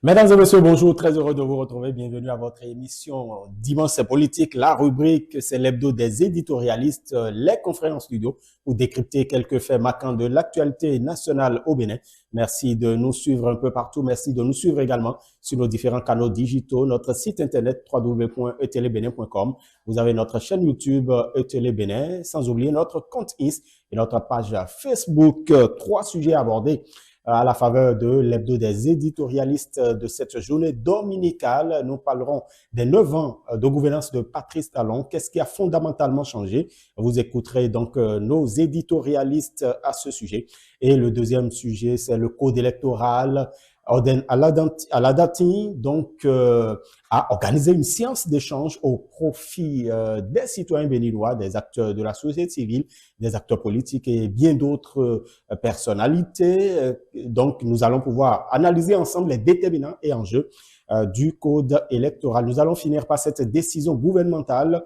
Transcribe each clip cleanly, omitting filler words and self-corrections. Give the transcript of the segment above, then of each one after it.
Mesdames et messieurs, bonjour, très heureux de vous retrouver. Bienvenue à votre émission Dimanche c'est politique. La rubrique, c'est l'hebdo des éditorialistes, les confrères en studio pour décrypter quelques faits marquants de l'actualité nationale au Bénin. Merci de nous suivre un peu partout. Merci de nous suivre également sur nos différents canaux digitaux, notre site internet www.etelebénin.com. Vous avez notre chaîne YouTube Etelebénin, sans oublier notre compte Inst et notre page Facebook. Trois sujets abordés à la faveur de l'hebdo des éditorialistes de cette journée dominicale. Nous parlerons des 9 ans de gouvernance de Patrice Talon. Qu'est-ce qui a fondamentalement changé? Vous écouterez donc nos éditorialistes à ce sujet. Et le deuxième sujet, c'est le code électoral. Aladati, donc, a organisé une séance d'échange au profit des citoyens béninois, des acteurs de la société civile, des acteurs politiques et bien d'autres personnalités. Donc, nous allons pouvoir analyser ensemble les déterminants et enjeux du code électoral. Nous allons finir par cette décision gouvernementale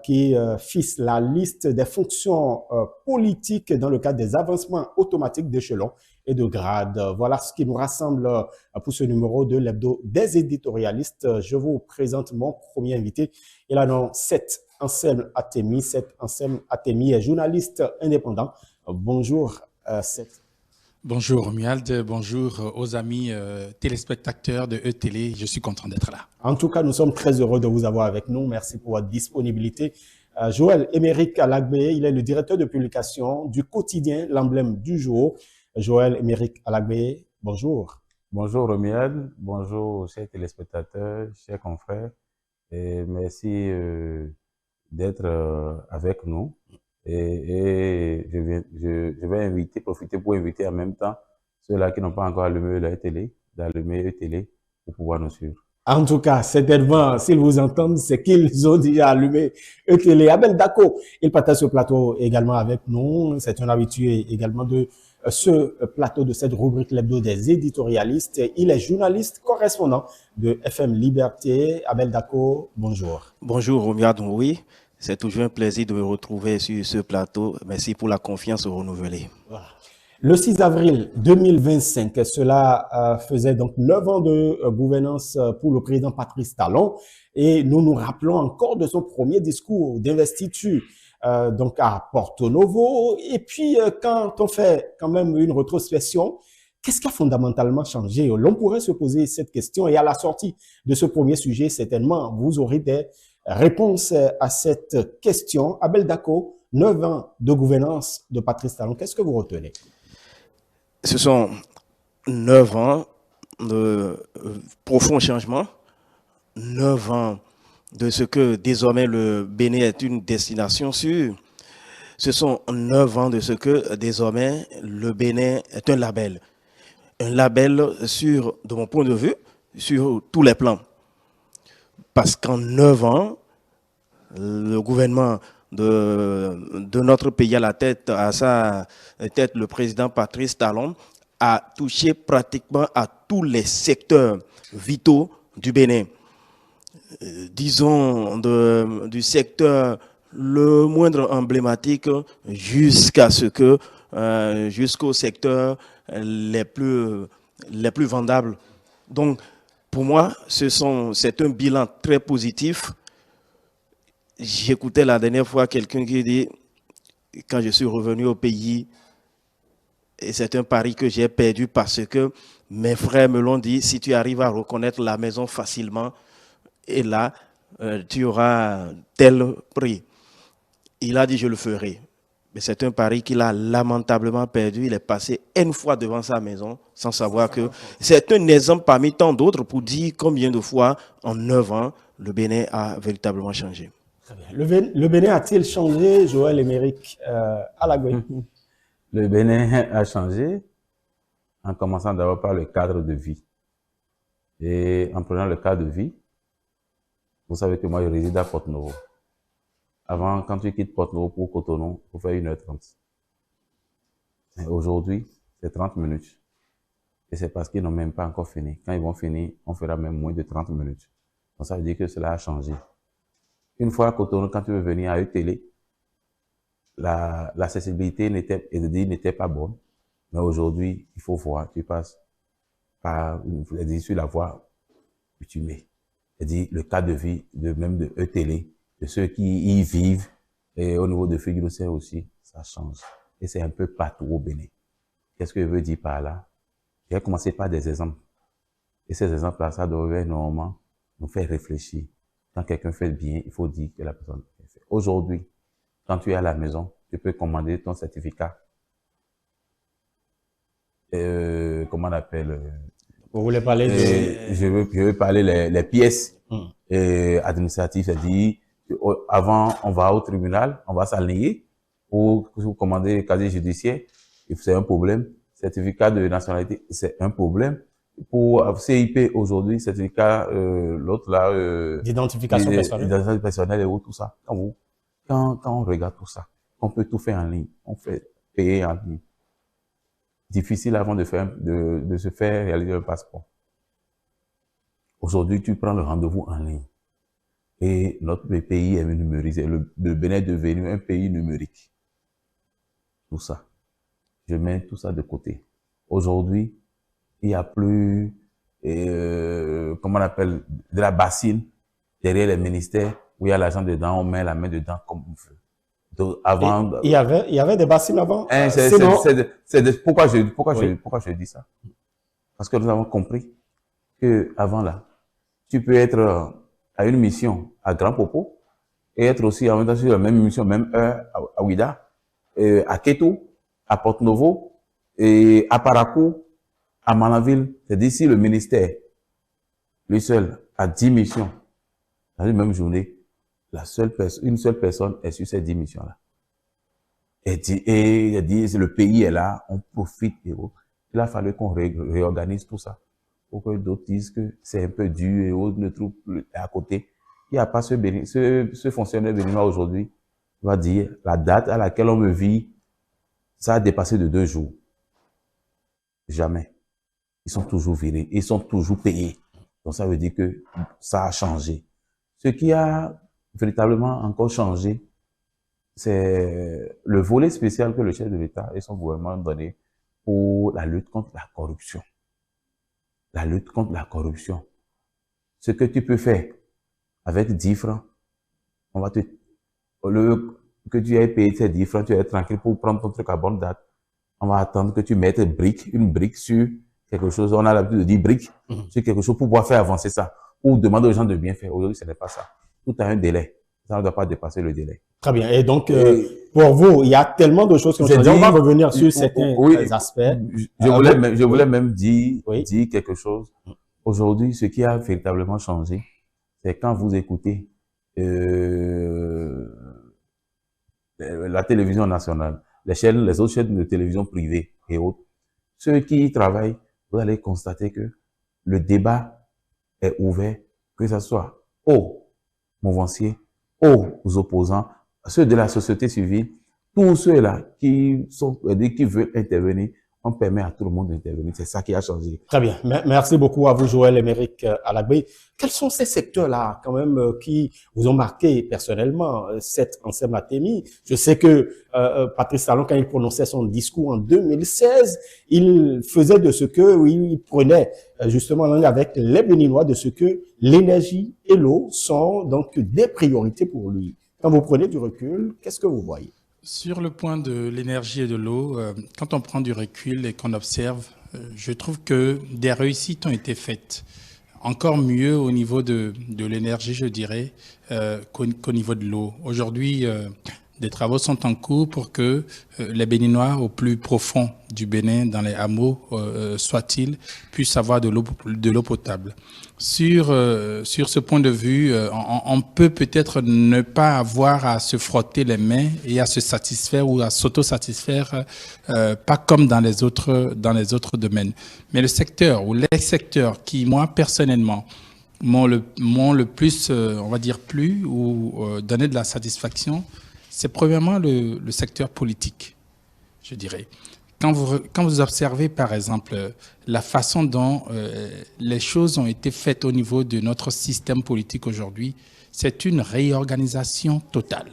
qui fixe la liste des fonctions politiques dans le cadre des avancements automatiques d'échelon et de grade. Voilà ce qui nous rassemble pour ce numéro de l'hebdo des éditorialistes. Je vous présente mon premier invité. Il a nom Seth Anselme Atemi. Seth Anselme Atemi est journaliste indépendant. Bonjour Seth. Bonjour Romuald, bonjour aux amis téléspectateurs de E-Télé, je suis content d'être là. En tout cas, nous sommes très heureux de vous avoir avec nous. Merci pour votre disponibilité. Joël Émeric Alagbé, il est le directeur de publication du quotidien L'Emblème du jour. Joël Émeric Alagbé, bonjour. Bonjour Romuald, bonjour chers téléspectateurs, chers confrères, et merci d'être avec nous. Et je vais profiter pour inviter en même temps ceux-là qui n'ont pas encore allumé la télé, d'allumer la télé pour pouvoir nous suivre. En tout cas, certainement, s'ils vous entendent, c'est qu'ils ont déjà allumé E-Télé. Abel Dako, il partage ce plateau également avec nous. C'est un habitué également de ce plateau de cette rubrique l'hebdo des éditorialistes. Il est journaliste correspondant de FM Liberté. Abel Dako, bonjour. Bonjour Romuald, oui. C'est toujours un plaisir de me retrouver sur ce plateau. Merci pour la confiance renouvelée. Voilà. Le 6 avril 2025, cela faisait donc 9 ans de gouvernance pour le président Patrice Talon. Et nous nous rappelons encore de son premier discours d'investiture donc à Porto Novo. Et puis, quand on fait quand même une rétrospection, qu'est-ce qui a fondamentalement changé? L'on pourrait se poser cette question. Et à la sortie de ce premier sujet, certainement, vous aurez des réponse à cette question. Abel Dako, 9 ans de gouvernance de Patrice Talon, qu'est-ce que vous retenez? Ce sont 9 ans de profonds changements, 9 ans de ce que désormais le Bénin est une destination sûre. Ce sont 9 ans de ce que désormais le Bénin est un label. Un label sur, de mon point de vue, sur tous les plans. Parce qu'en 9 ans, le gouvernement de notre pays à sa tête, le président Patrice Talon, a touché pratiquement à tous les secteurs vitaux du Bénin. Disons du secteur le moindre emblématique jusqu'à ce que jusqu'au secteur les plus vendables. Donc, pour moi, c'est un bilan très positif. J'écoutais la dernière fois quelqu'un qui dit, quand je suis revenu au pays, et c'est un pari que j'ai perdu parce que mes frères me l'ont dit, si tu arrives à reconnaître la maison facilement, et là, tu auras tel prix. Il a dit, je le ferai. Mais c'est un pari qu'il a lamentablement perdu. Il est passé une fois devant sa maison sans savoir que c'est un exemple parmi tant d'autres pour dire combien de fois en 9 ans le Bénin a véritablement changé. Très bien. Le Bénin a-t-il changé, Joël Émeric Alagbé? Le Bénin a changé en commençant d'abord par le cadre de vie. Et en prenant le cadre de vie, vous savez que moi je réside à Porto Novo. Avant, quand tu quittes Porto Novo pour Cotonou, il faut faire 1h30. Aujourd'hui, c'est 30 minutes. Et c'est parce qu'ils n'ont même pas encore fini. Quand ils vont finir, on fera même moins de 30 minutes. Donc ça veut dire que cela a changé. Une fois à Cotonou, quand tu veux venir à E-Télé, l'accessibilité n'était pas bonne. Mais aujourd'hui, il faut voir, tu passes pas, elle dit, sur la voie bitumée. Elle dit, le cas de vie, même de E-Télé, de ceux qui y vivent, et au niveau de Figueroa aussi, ça change. Et c'est un peu partout au Bénin. Qu'est-ce que je veux dire par là? Je vais commencer par des exemples. Et ces exemples-là, ça devrait normalement nous faire réfléchir. Quand quelqu'un fait bien, il faut dire que la personne fait. Aujourd'hui, quand tu es à la maison, tu peux commander ton certificat. Comment on appelle? Vous voulez parler de... Je veux parler les pièces administratives. C'est-à-dire, avant, on va au tribunal, on va s'aligner pour commander le casier judiciaire. C'est un problème. Certificat de nationalité, c'est un problème. Pour CIP aujourd'hui, certificat, l'autre là, d'identification personnelle. Identification personnelle et tout ça. Quand on regarde tout ça, on peut tout faire en ligne. On fait payer en ligne. Difficile avant de se faire réaliser un passeport. Aujourd'hui, tu prends le rendez-vous en ligne. Et notre pays est numérisé. Le Bénin est devenu un pays numérique. Tout ça. Je mets tout ça de côté. Aujourd'hui, il n'y a plus, comment on appelle, de la bassine derrière les ministères où il y a l'argent dedans, on met la main dedans comme on veut. Donc, avant, il y avait des bassines avant. Pourquoi je dis ça? Parce que nous avons compris que avant là, tu peux être à une mission à Grand Popo et être aussi en même temps sur la même mission, même heure à Ouida, à Keto, à Porto-Novo et à Parakou, à Manaville. C'est-à-dire si le ministère, lui seul, a 10 missions dans une même journée, une seule personne est sur ces 10 missions-là. Et il dit, le pays est là, on profite. Il a fallu qu'on réorganise tout ça. Pour que d'autres disent que c'est un peu dur et autres ne trouvent à côté. Il n'y a pas ce fonctionnaire béninois aujourd'hui, il va dire, la date à laquelle on me vit, ça a dépassé de 2 jours. Jamais. Ils sont toujours virés, ils sont toujours payés. Donc ça veut dire que ça a changé. Ce qui a véritablement encore changé, c'est le volet spécial que le chef de l'État et son gouvernement ont donné pour la lutte contre la corruption. La lutte contre la corruption. Ce que tu peux faire avec 10 francs, on va au lieu que tu aies payé ces 10 francs, tu es tranquille pour prendre ton truc à bonne date. On va attendre que tu mettes une brique sur quelque chose. On a l'habitude de dire brique sur quelque chose pour pouvoir faire avancer ça. Ou demander aux gens de bien faire. Aujourd'hui, ce n'est pas ça. Tout a un délai. Ça ne doit pas dépasser le délai. Très bien. Et donc, pour vous, il y a tellement de choses qui ont changé. On va revenir sur certains aspects. Je voulais même dire quelque chose. Aujourd'hui, ce qui a véritablement changé, c'est quand vous écoutez la télévision nationale, les autres chaînes de télévision privées et autres, ceux qui y travaillent, vous allez constater que le débat est ouvert, que ce soit aux mouvanciers, aux opposants, ceux de la société civile, tous ceux-là qui veulent intervenir, on permet à tout le monde d'intervenir. C'est ça qui a changé. Très bien. Merci beaucoup à vous, Joël Émeric Alagbé. Quels sont ces secteurs-là, quand même, qui vous ont marqué personnellement, cette ancienne Matémi? Je sais que Patrice Talon, quand il prononçait son discours en 2016, il faisait de ce que, il prenait justement langue avec les Béninois de ce que l'énergie et l'eau sont donc des priorités pour lui. Quand vous prenez du recul, qu'est-ce que vous voyez? Sur le point de l'énergie et de l'eau, quand on prend du recul et qu'on observe, je trouve que des réussites ont été faites. Encore mieux au niveau de l'énergie, je dirais, qu'au niveau de l'eau. Aujourd'hui, des travaux sont en cours pour que les Béninois au plus profond du Bénin, dans les hameaux, soit-il, puissent avoir de l'eau potable. Sur ce point de vue, on peut peut-être ne pas avoir à se frotter les mains et à se satisfaire ou à s'autosatisfaire, pas comme dans les autres domaines. Mais le secteur ou les secteurs qui, moi, personnellement, m'ont le plus, on va dire, plu ou donné de la satisfaction, c'est premièrement le secteur politique, je dirais. Quand vous observez, par exemple, la façon dont les choses ont été faites au niveau de notre système politique aujourd'hui, c'est une réorganisation totale.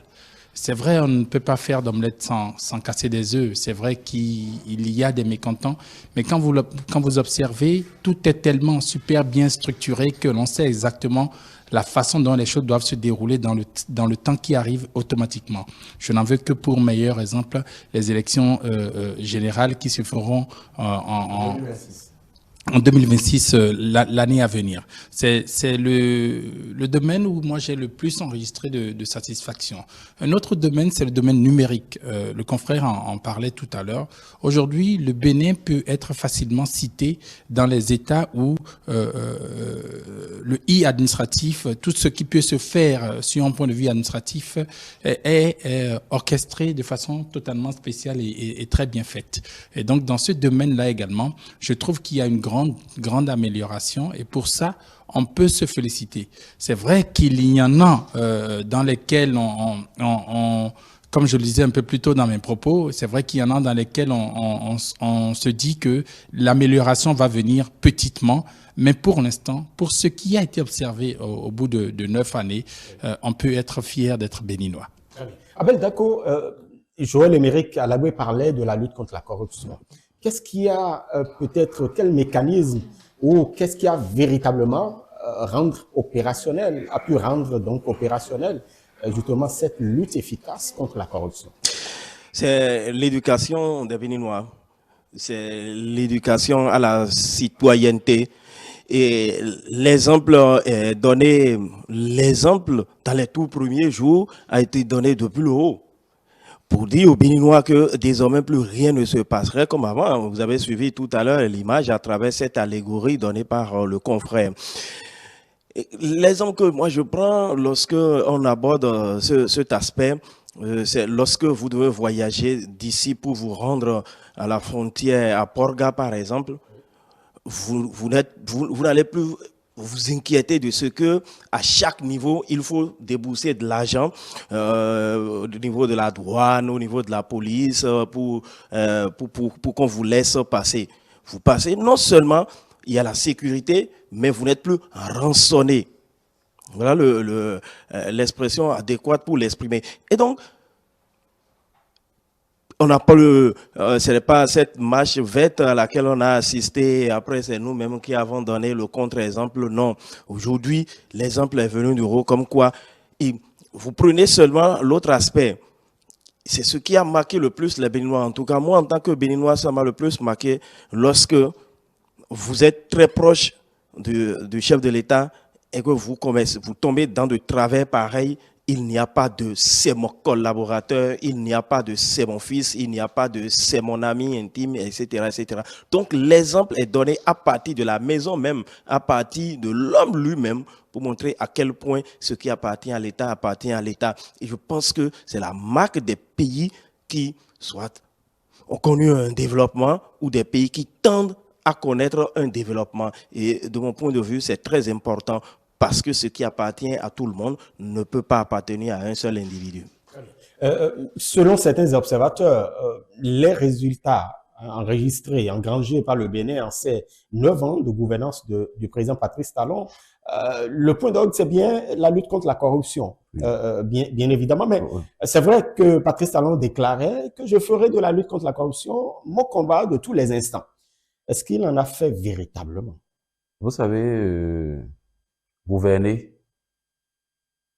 C'est vrai, on ne peut pas faire d'omelette sans casser des œufs. C'est vrai qu'il y a des mécontents. Mais quand vous observez, tout est tellement super bien structuré que l'on sait exactement la façon dont les choses doivent se dérouler dans le temps qui arrive automatiquement. Je n'en veux que pour meilleur exemple les élections générales qui se feront en 2026, l'année à venir. C'est le domaine où moi j'ai le plus enregistré de satisfaction. Un autre domaine, c'est le domaine numérique. Le confrère en parlait tout à l'heure. Aujourd'hui, le Bénin peut être facilement cité dans les États où le administratif, tout ce qui peut se faire sur un point de vue administratif est orchestré de façon totalement spéciale et très bien faite. Et donc, dans ce domaine-là également, je trouve qu'il y a une grande amélioration et pour ça, on peut se féliciter. C'est vrai qu'il y en a dans lesquels comme je le disais un peu plus tôt dans mes propos, c'est vrai qu'il y en a dans lesquels on se dit que l'amélioration va venir petitement, mais pour l'instant, pour ce qui a été observé au bout de 9 années, on peut être fier d'être béninois. Abel Dako, Joël Émeric Alaboué parlait de la lutte contre la corruption. Qu'est-ce qui a peut-être, quel mécanisme ou qu'est-ce qui a véritablement pu rendre donc opérationnel justement cette lutte efficace contre la corruption? C'est l'éducation des Béninois, c'est l'éducation à la citoyenneté. Et l'exemple est donné, l'exemple dans les tout premiers jours a été donné depuis le haut. Pour dire aux Béninois que désormais plus rien ne se passerait comme avant. Vous avez suivi tout à l'heure l'image à travers cette allégorie donnée par le confrère. L'exemple que moi je prends lorsque on aborde cet aspect, c'est lorsque vous devez voyager d'ici pour vous rendre à la frontière à Porga par exemple, vous n'allez plus vous inquiéter de ce que à chaque niveau il faut débourser de l'argent au niveau de la douane, au niveau de la police pour qu'on vous laisse passer. Vous passez, non seulement il y a la sécurité, mais vous n'êtes plus rançonné. Voilà l'expression adéquate pour l'exprimer. Et donc, on n'a pas ce n'est pas cette marche verte à laquelle on a assisté. Après, c'est nous-mêmes qui avons donné le contre-exemple. Non. Aujourd'hui, l'exemple est venu du haut, comme quoi, vous prenez seulement l'autre aspect. C'est ce qui a marqué le plus les Béninois. En tout cas, moi, en tant que Béninois, ça m'a le plus marqué lorsque vous êtes très proche du chef de l'État et que vous tombez dans de travers pareils. Il n'y a pas de « c'est mon collaborateur », il n'y a pas de « c'est mon fils », il n'y a pas de « c'est mon ami intime », etc., etc. Donc, l'exemple est donné à partir de la maison même, à partir de l'homme lui-même, pour montrer à quel point ce qui appartient à l'État appartient à l'État. Et je pense que c'est la marque des pays qui, soit, ont connu un développement ou des pays qui tendent à connaître un développement. Et de mon point de vue, c'est très important. Parce que ce qui appartient à tout le monde ne peut pas appartenir à un seul individu. Selon certains observateurs, les résultats enregistrés, engrangés par le Bénin en ces 9 ans de gouvernance du président Patrice Talon, le point d'orgue, c'est bien la lutte contre la corruption, bien évidemment. Mais c'est vrai que Patrice Talon déclarait que je ferai de la lutte contre la corruption mon combat de tous les instants. Est-ce qu'il en a fait véritablement? Vous savez, gouverner,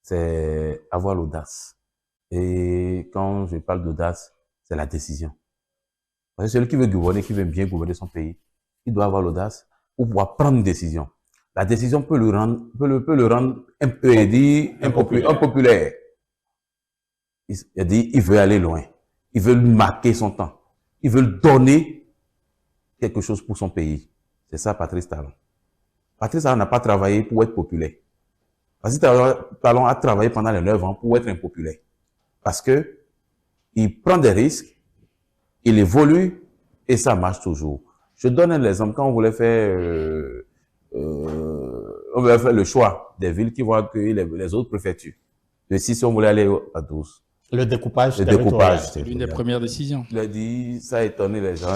c'est avoir l'audace. Et quand je parle d'audace, c'est la décision. Parce que celui qui veut gouverner, qui veut bien gouverner son pays, il doit avoir l'audace pour pouvoir prendre une décision. La décision peut le rendre impopulaire. Il veut aller loin. Il veut marquer son temps. Il veut donner quelque chose pour son pays. C'est ça, Patrice Talon. Patrice Talon n'a pas travaillé pour être populaire. Patrice Talon a travaillé pendant les 9 ans pour être impopulaire. Parce que il prend des risques, il évolue et ça marche toujours. Je donne un exemple. Quand on voulait faire le choix des villes qui vont accueillir les autres préfectures. De 6, on voulait aller à 12. Le découpage. C'est l'une des premières décisions. Il a dit, ça a étonné les gens.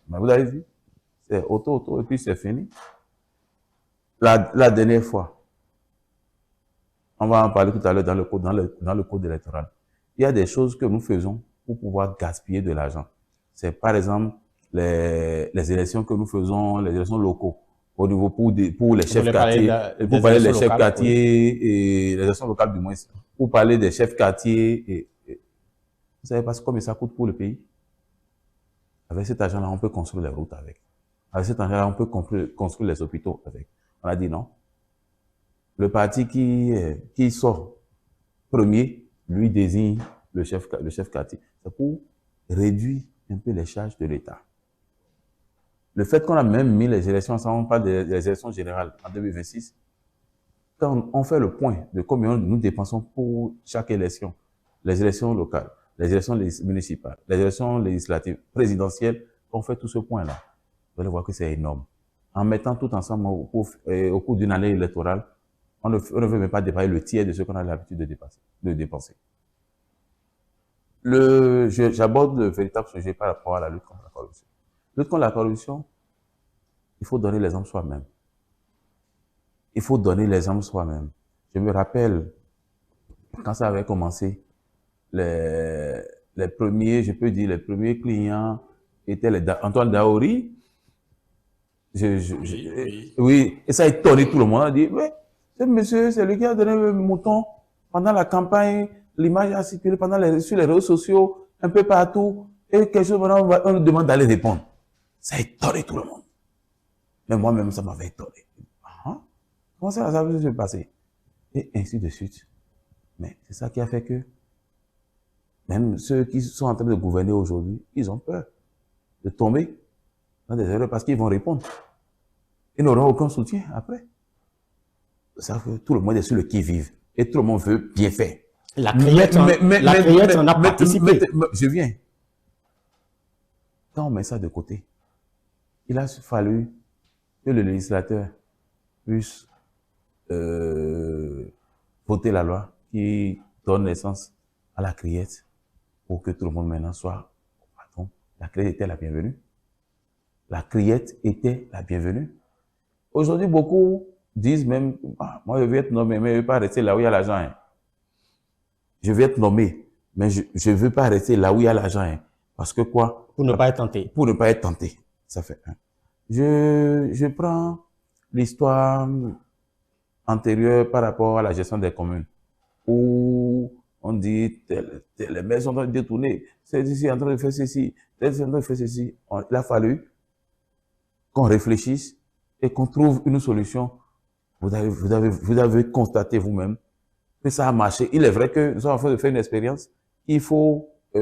Mais vous avez vu, c'est auto, et puis c'est fini. La dernière fois, on va en parler tout à l'heure dans le code électoral. il y a des choses que nous faisons pour pouvoir gaspiller de l'argent. C'est par exemple les élections que nous faisons, les élections locaux, au niveau pour les chefs quartiers, pour parler des chefs quartiers et les élections locales du moins, pour parler des chefs quartiers. Vous savez pas combien ça coûte pour le pays? Avec cet argent-là, on peut construire les routes avec. Avec cet argent-là, on peut construire les hôpitaux avec. On a dit non. Le parti qui sort premier, lui désigne le chef quartier. C'est pour réduire un peu les charges de l'État. Le fait qu'on a même mis les élections ensemble, on parle des élections générales en 2026, quand on fait le point de combien nous dépensons pour chaque élection, les élections locales, les élections municipales, les élections législatives, présidentielles, on fait tout ce point-là. Vous allez voir que c'est énorme. En mettant tout ensemble au cours d'une année électorale, on ne veut même pas dépasser le tiers de ce qu'on a l'habitude de dépenser. J'aborde le véritable sujet par rapport à la lutte contre la corruption. Lutte contre la corruption, il faut donner l'exemple soi-même. Il faut donner l'exemple soi-même. Je me rappelle, quand ça avait commencé, les premiers, je peux dire, les premiers clients étaient Antoine Daouri. Oui, et ça a étonné tout le monde. On a dit, oui, ce monsieur, c'est lui qui a donné le mouton pendant la campagne. L'image a circulé sur les réseaux sociaux, un peu partout. Et quelque chose, on nous demande d'aller répondre. Ça a étonné tout le monde. Mais moi-même, ça m'avait étonné. Comment ça peut se passer? Et ainsi de suite. Mais c'est ça qui a fait que même ceux qui sont en train de gouverner aujourd'hui, ils ont peur de tomber dans des erreurs parce qu'ils vont répondre. Ils n'auront aucun soutien après. Ça fait que tout le monde est sur le qui-vive et tout le monde veut bien faire. La criette en a participé. Je viens. Quand on met ça de côté, il a fallu que le législateur puisse voter la loi qui donne naissance à la criette pour que tout le monde maintenant soit au patron. La criette était la bienvenue. La criette était la bienvenue. Aujourd'hui, beaucoup disent même, moi je vais être nommé, mais je ne veux pas rester là où il y a l'argent. Hein. Je vais être nommé, mais je ne veux pas rester là où il y a l'argent. Hein. Parce que quoi? Pour ne pas être tenté. Pour ne pas être tenté. Ça fait un. Je prends l'histoire antérieure par rapport à la gestion des communes, où on dit, les maires sont en train de détourner, celle-ci est en train de faire ceci, celle-ci est en train de faire ceci. Il a fallu qu'on réfléchisse et qu'on trouve une solution. Vous avez constaté vous-même que ça a marché. Il est vrai que nous sommes en train de faire une expérience. Il faut, à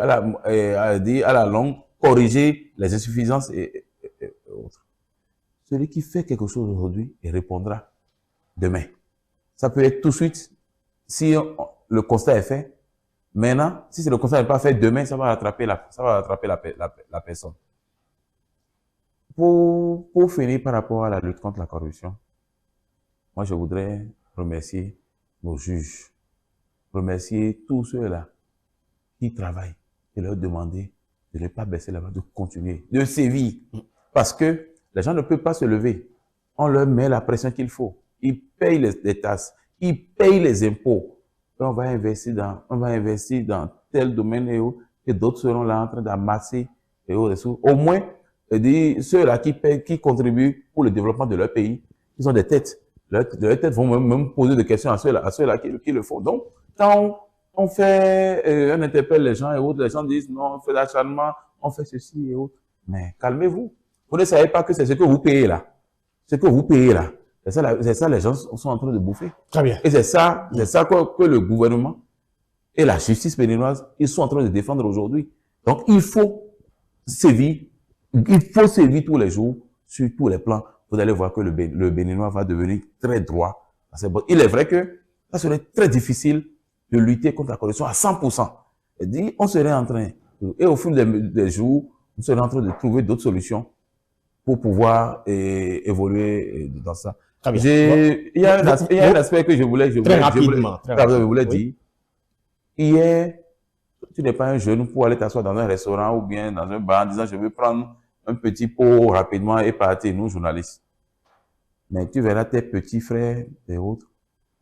la longue, corriger les insuffisances et autres. Celui qui fait quelque chose aujourd'hui, il répondra demain. Ça peut être tout de suite, si le constat est fait. Maintenant, si le constat n'est pas fait demain, ça va rattraper la personne. Pour finir par rapport à la lutte contre la corruption, moi je voudrais remercier nos juges, remercier tous ceux-là qui travaillent et leur demander de ne pas baisser la main, de continuer, de sévir. Parce que les gens ne peuvent pas se lever. On leur met la pression qu'il faut. Ils payent les taxes, ils payent les impôts. Et on va investir dans tel domaine et d'autres seront là en train d'amasser et autres. Au moins, ceux-là qui contribuent pour le développement de leur pays, ils ont des têtes. Leurs têtes vont même poser des questions à ceux-là qui le font. Donc, quand on fait, on interpelle les gens et autres, les gens disent non, on fait l'acharnement, on fait ceci et autres. Mais calmez-vous. Vous ne savez pas que c'est ce que vous payez là. Ce que vous payez là. C'est ça, les gens sont en train de bouffer. Très bien. Et c'est ça que le gouvernement et la justice béninoise, ils sont en train de défendre aujourd'hui. Donc, il faut sévir tous les jours, sur tous les plans. Vous allez voir que le Béninois va devenir très droit. Il est vrai que ça serait très difficile de lutter contre la corruption à 100%. On serait en train, et au fil des jours, on serait en train de trouver d'autres solutions pour pouvoir évoluer dans ça. Très bien. Il y a un aspect que je voulais dire. Hier, tu n'es pas un jeune pour aller t'asseoir dans un restaurant ou bien dans un bar en disant je veux prendre un petit pot rapidement et partir, nous journalistes. Mais tu verras tes petits frères et autres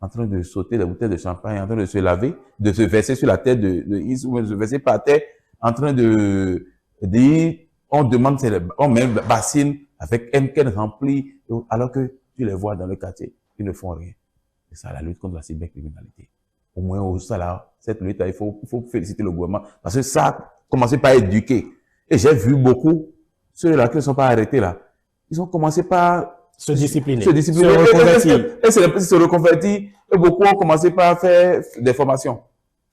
en train de sauter les bouteilles de champagne, en train de se laver, de se verser sur la tête de Is, ou de se verser par terre, en train de dire, on demande, on met une bassine avec Henken rempli, alors que tu les vois dans le quartier, ils ne font rien. C'est ça la lutte contre la cybercriminalité. Au moins, au ça là, cette lutte, il faut féliciter le gouvernement, parce que ça a commencé par éduquer. Et j'ai vu beaucoup, ceux-là qui ne sont pas arrêtés là, ils ont commencé par se discipliner. Se reconvertir. Et se reconvertir. Et beaucoup ont commencé par faire des formations.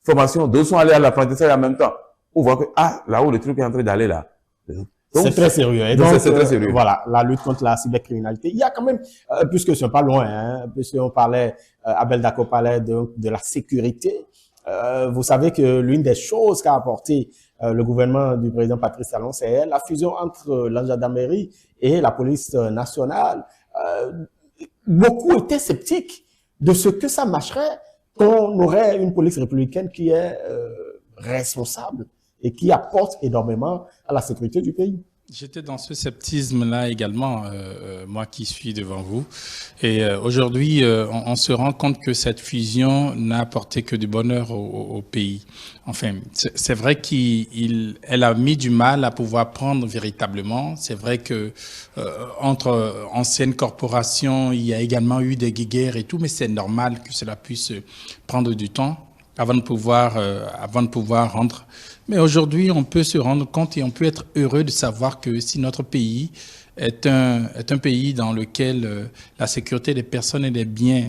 D'autres sont allés à l'apprentissage en même temps. On voit que, là-haut, le truc est en train d'aller là. C'est très sérieux. Et donc, c'est très sérieux. Voilà, la lutte contre la cybercriminalité. Il y a quand même, puisque ce n'est pas loin, hein, puisqu'on parlait, Abel Dako parlait de la sécurité. Vous savez que l'une des choses qu'a apporté le gouvernement du président Patrice Talon, c'est la fusion entre la gendarmerie et la police nationale. Beaucoup étaient sceptiques de ce que ça marcherait quand on aurait une police républicaine qui est responsable et qui apporte énormément à la sécurité du pays. J'étais dans ce sceptisme-là également, moi qui suis devant vous. Et aujourd'hui, on se rend compte que cette fusion n'a apporté que du bonheur au pays. Enfin, c'est vrai qu'elle a mis du mal à pouvoir prendre véritablement. C'est vrai que entre anciennes corporations, il y a également eu des guéguerres et tout, mais c'est normal que cela puisse prendre du temps avant de pouvoir rendre. Mais aujourd'hui, on peut se rendre compte et on peut être heureux de savoir que si notre pays est un pays dans lequel la sécurité des personnes et des biens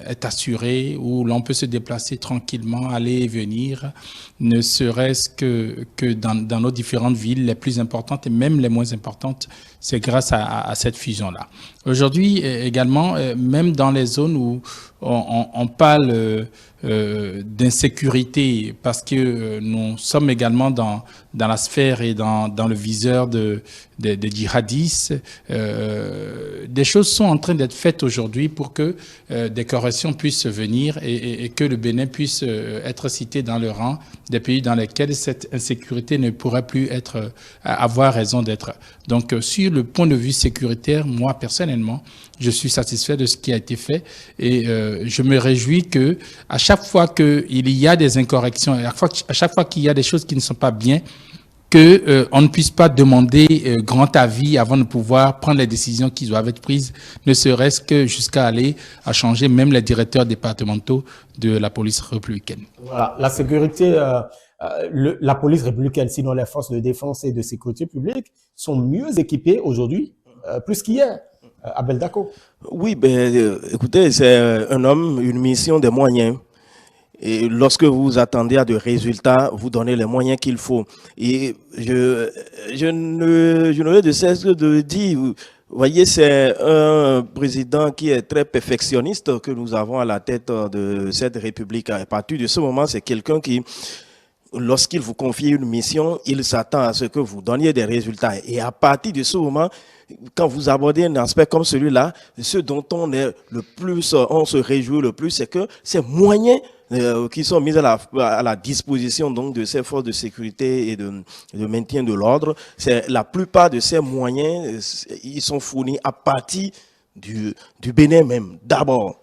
est assurée, où l'on peut se déplacer tranquillement, aller et venir, ne serait-ce que dans nos différentes villes les plus importantes et même les moins importantes, c'est grâce à cette fusion-là. Aujourd'hui, également, même dans les zones où on parle d'insécurité, parce que nous sommes également dans la sphère et dans le viseur des djihadistes, des choses sont en train d'être faites aujourd'hui pour que des corrections puissent venir et que le Bénin puisse être cité dans le rang des pays dans lesquels cette insécurité ne pourrait plus avoir raison d'être. Donc, sur le point de vue sécuritaire, moi, personnellement, je suis satisfait de ce qui a été fait et je me réjouis que à chaque fois qu'il y a des incorrections, à chaque fois qu'il y a des choses qui ne sont pas bien, on ne puisse pas demander grand avis avant de pouvoir prendre les décisions qui doivent être prises, ne serait-ce que jusqu'à aller à changer même les directeurs départementaux de la police républicaine. Voilà, la sécurité, la police républicaine, sinon les forces de défense et de sécurité publique, sont mieux équipées aujourd'hui, plus qu'hier. Abel Dako. Oui, écoutez, c'est un homme, une mission, des moyens. Et lorsque vous attendez à des résultats, vous donnez les moyens qu'il faut. Et je n'aurais de cesse de dire, vous voyez, c'est un président qui est très perfectionniste que nous avons à la tête de cette République. À partir de ce moment, c'est quelqu'un qui, lorsqu'il vous confie une mission, il s'attend à ce que vous donniez des résultats. Et à partir de ce moment, quand vous abordez un aspect comme celui-là, ce dont on est le plus, on se réjouit le plus, c'est que ces moyens qui sont mis à la disposition donc de ces forces de sécurité et de maintien de l'ordre, c'est la plupart de ces moyens, ils sont fournis à partir du Bénin même. D'abord,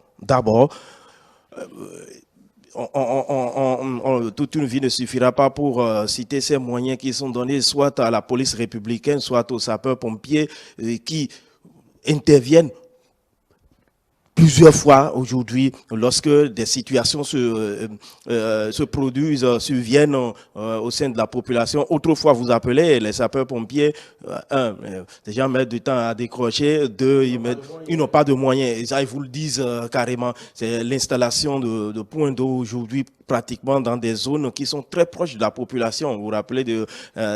toute une vie ne suffira pas pour citer ces moyens qui sont donnés soit à la police républicaine, soit aux sapeurs-pompiers qui interviennent plusieurs fois aujourd'hui lorsque des situations se produisent, surviennent au sein de la population. Autrefois, vous appelez les sapeurs-pompiers, les gens mettent du temps à décrocher, ils n'ont pas de moyens. Et ça, ils vous le disent carrément. C'est l'installation de points d'eau aujourd'hui pratiquement dans des zones qui sont très proches de la population. Vous vous rappelez de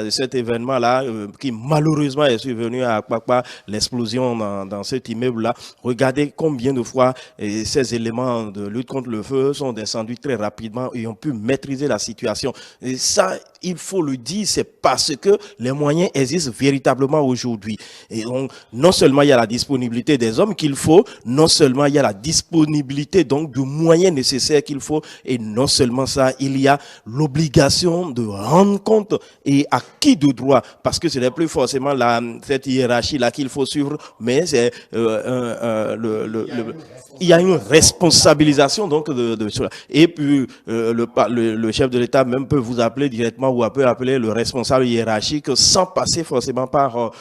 cet événement-là qui malheureusement est survenu à Akpakpa, l'explosion dans cet immeuble-là. Regardez combien de fois ces éléments de lutte contre le feu sont descendus très rapidement et ont pu maîtriser la situation. Et ça, il faut le dire, c'est parce que les moyens existent véritablement aujourd'hui. Et donc, non seulement il y a la disponibilité des hommes qu'il faut, non seulement il y a la disponibilité donc de moyens nécessaires qu'il faut, et non seulement ça, il y a l'obligation de rendre compte et à qui de droit, parce que ce n'est plus forcément cette hiérarchie-là qu'il faut suivre, mais c'est il y a une responsabilisation donc de cela. Et puis le chef de l'État même peut vous appeler directement ou peut appeler le responsable hiérarchique sans passer forcément par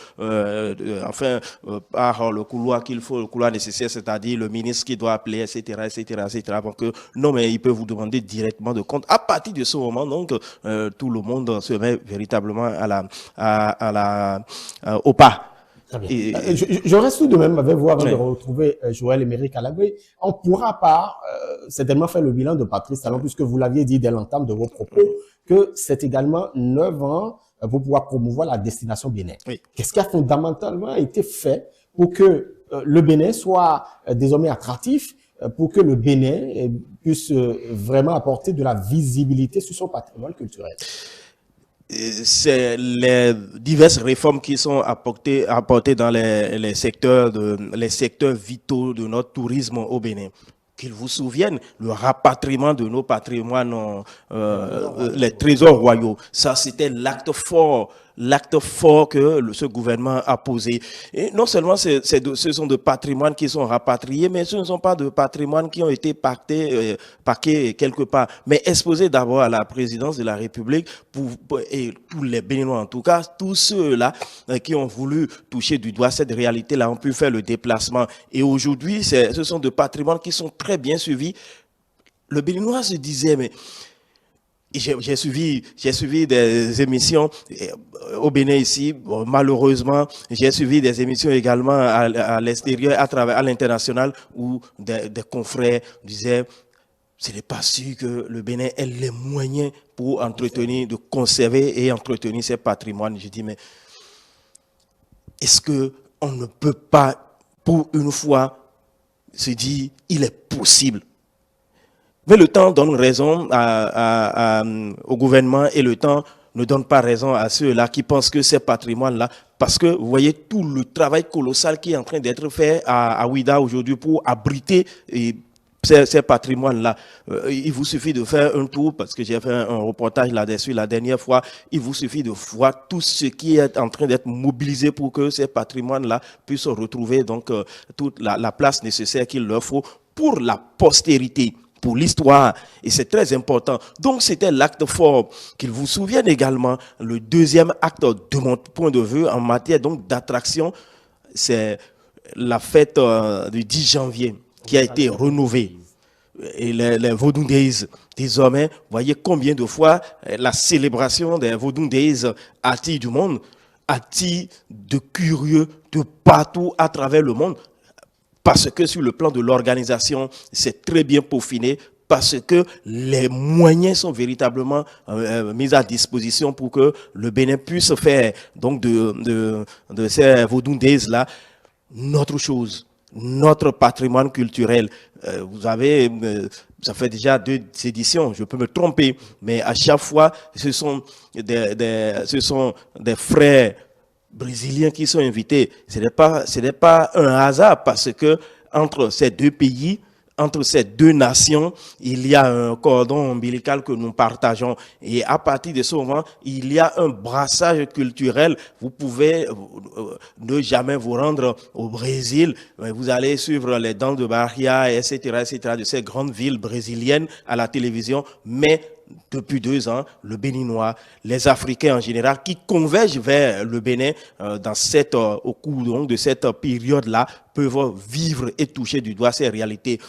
par le couloir qu'il faut, le couloir nécessaire, c'est-à-dire le ministre qui doit appeler, etc., etc., etc. Donc non, mais il peut vous demander directement de compte. À partir de ce moment, donc tout le monde se met véritablement au pas. Très bien. Je reste tout de même avec vous avant de retrouver Joël Émeric Alagbé. On ne pourra pas certainement faire le bilan de Patrice Talon, puisque vous l'aviez dit dès l'entame de vos propos, que c'est également 9 ans pour pouvoir promouvoir la destination Bénin. Oui. Qu'est-ce qui a fondamentalement été fait pour que le Bénin soit désormais attractif, pour que le Bénin puisse vraiment apporter de la visibilité sur son patrimoine culturel? C'est les diverses réformes qui sont apportées dans les secteurs vitaux de notre tourisme au Bénin. Qu'ils vous souviennent, le rapatriement de nos patrimoines, les trésors royaux, ça c'était l'acte fort que ce gouvernement a posé. Et non seulement ce sont de patrimoines qui sont rapatriés, mais ce ne sont pas de patrimoines qui ont été parqués quelque part, mais exposés d'abord à la présidence de la République et tous les Béninois en tout cas, tous ceux-là qui ont voulu toucher du doigt cette réalité-là ont pu faire le déplacement. Et aujourd'hui, ce sont de patrimoines qui sont très bien suivis. Le Béninois se disait, mais j'ai suivi des émissions au Bénin ici. Bon, malheureusement, j'ai suivi des émissions également à l'extérieur, à l'international, où des confrères disaient ce n'est pas sûr que le Bénin ait les moyens pour entretenir, de conserver et entretenir ses patrimoines. Je dis, mais est-ce que on ne peut pas, pour une fois, se dire il est possible? Mais le temps donne raison au gouvernement et le temps ne donne pas raison à ceux-là qui pensent que ces patrimoines-là, parce que vous voyez tout le travail colossal qui est en train d'être fait à Ouida aujourd'hui pour abriter ces patrimoines-là. Il vous suffit de faire un tour, parce que j'ai fait un reportage là-dessus la dernière fois, il vous suffit de voir tout ce qui est en train d'être mobilisé pour que ces patrimoines-là puissent retrouver donc toute la place nécessaire qu'il leur faut pour la postérité, pour l'histoire, et c'est très important. Donc c'était l'acte fort. Qu'il vous souvienne également, le deuxième acte de mon point de vue en matière donc d'attraction, c'est la fête du 10 janvier qui a été rénovée. Et les Vodou Days, désormais, voyez combien de fois la célébration des Vodou Days attire du monde, attire de curieux de partout à travers le monde. Parce que sur le plan de l'organisation, c'est très bien peaufiné, parce que les moyens sont véritablement mis à disposition pour que le Bénin puisse faire donc de ces Vodou Days là notre chose, notre patrimoine culturel. Vous avez, ça fait déjà 2 éditions, je peux me tromper, mais à chaque fois, ce sont des frères brésiliens qui sont invités. Ce n'est pas un hasard, parce que entre ces deux pays, entre ces deux nations, il y a un cordon ombilical que nous partageons. Et à partir de ce moment, il y a un brassage culturel. Vous pouvez ne jamais vous rendre au Brésil. Vous allez suivre les Dents de Bahia, etc., etc., de ces grandes villes brésiliennes à la télévision. Mais depuis 2 ans, le Béninois, les Africains en général, qui convergent vers le Bénin au cours donc de cette période-là, peuvent vivre et toucher du doigt ces réalités.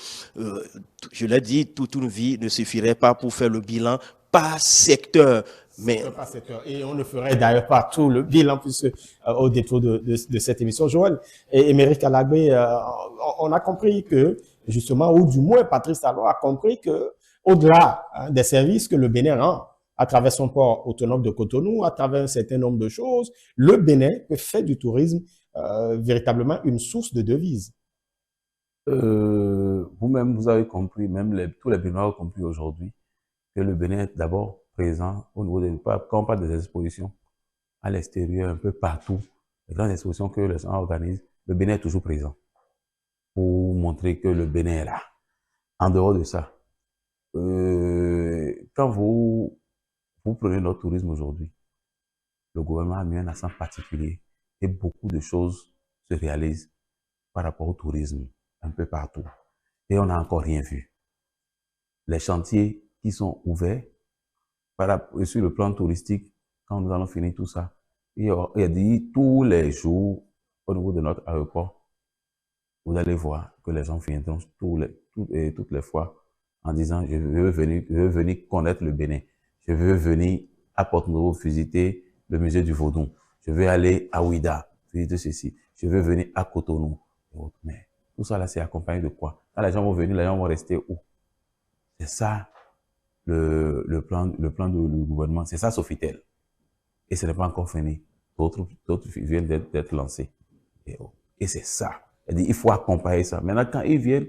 Je l'ai dit, toute une vie ne suffirait pas pour faire le bilan par secteur. Mais... Et on ne ferait d'ailleurs pas tout le bilan au détour de cette émission. Joël et Émeric Alagbé, on a compris que, justement, ou du moins Patrice Talon a compris que au-delà des services que le Bénin rend à travers son port autonome de Cotonou, à travers un certain nombre de choses, le Bénin peut faire du tourisme véritablement une source de devises. Vous-même, vous avez compris, même tous les Béninois ont compris aujourd'hui que le Bénin est d'abord présent au niveau des, quand on parle des expositions à l'extérieur, un peu partout, les grandes expositions que les gens organisent, le Bénin est toujours présent pour montrer que le Bénin est là. En dehors de ça, quand vous prenez notre tourisme aujourd'hui, le gouvernement a mis un accent particulier et beaucoup de choses se réalisent par rapport au tourisme un peu partout. Et on n'a encore rien vu. Les chantiers qui sont ouverts sur le plan touristique, quand nous allons finir tout ça, il y a dit tous les jours au niveau de notre aéroport, vous allez voir que les gens viendront toutes les fois en disant je veux venir connaître le Bénin, je veux venir à Porto-Novo visiter le musée du Vaudou, je veux aller à Ouida visiter ceci, je veux venir à Cotonou. Mais tout ça là, c'est accompagné de quoi? Quand les gens vont venir, les gens vont rester où? C'est ça le plan du gouvernement, c'est ça Sofitel. Et ce n'est pas encore fini. D'autres viennent d'être lancés. Et c'est ça. Il faut accompagner ça. Maintenant, quand ils viennent,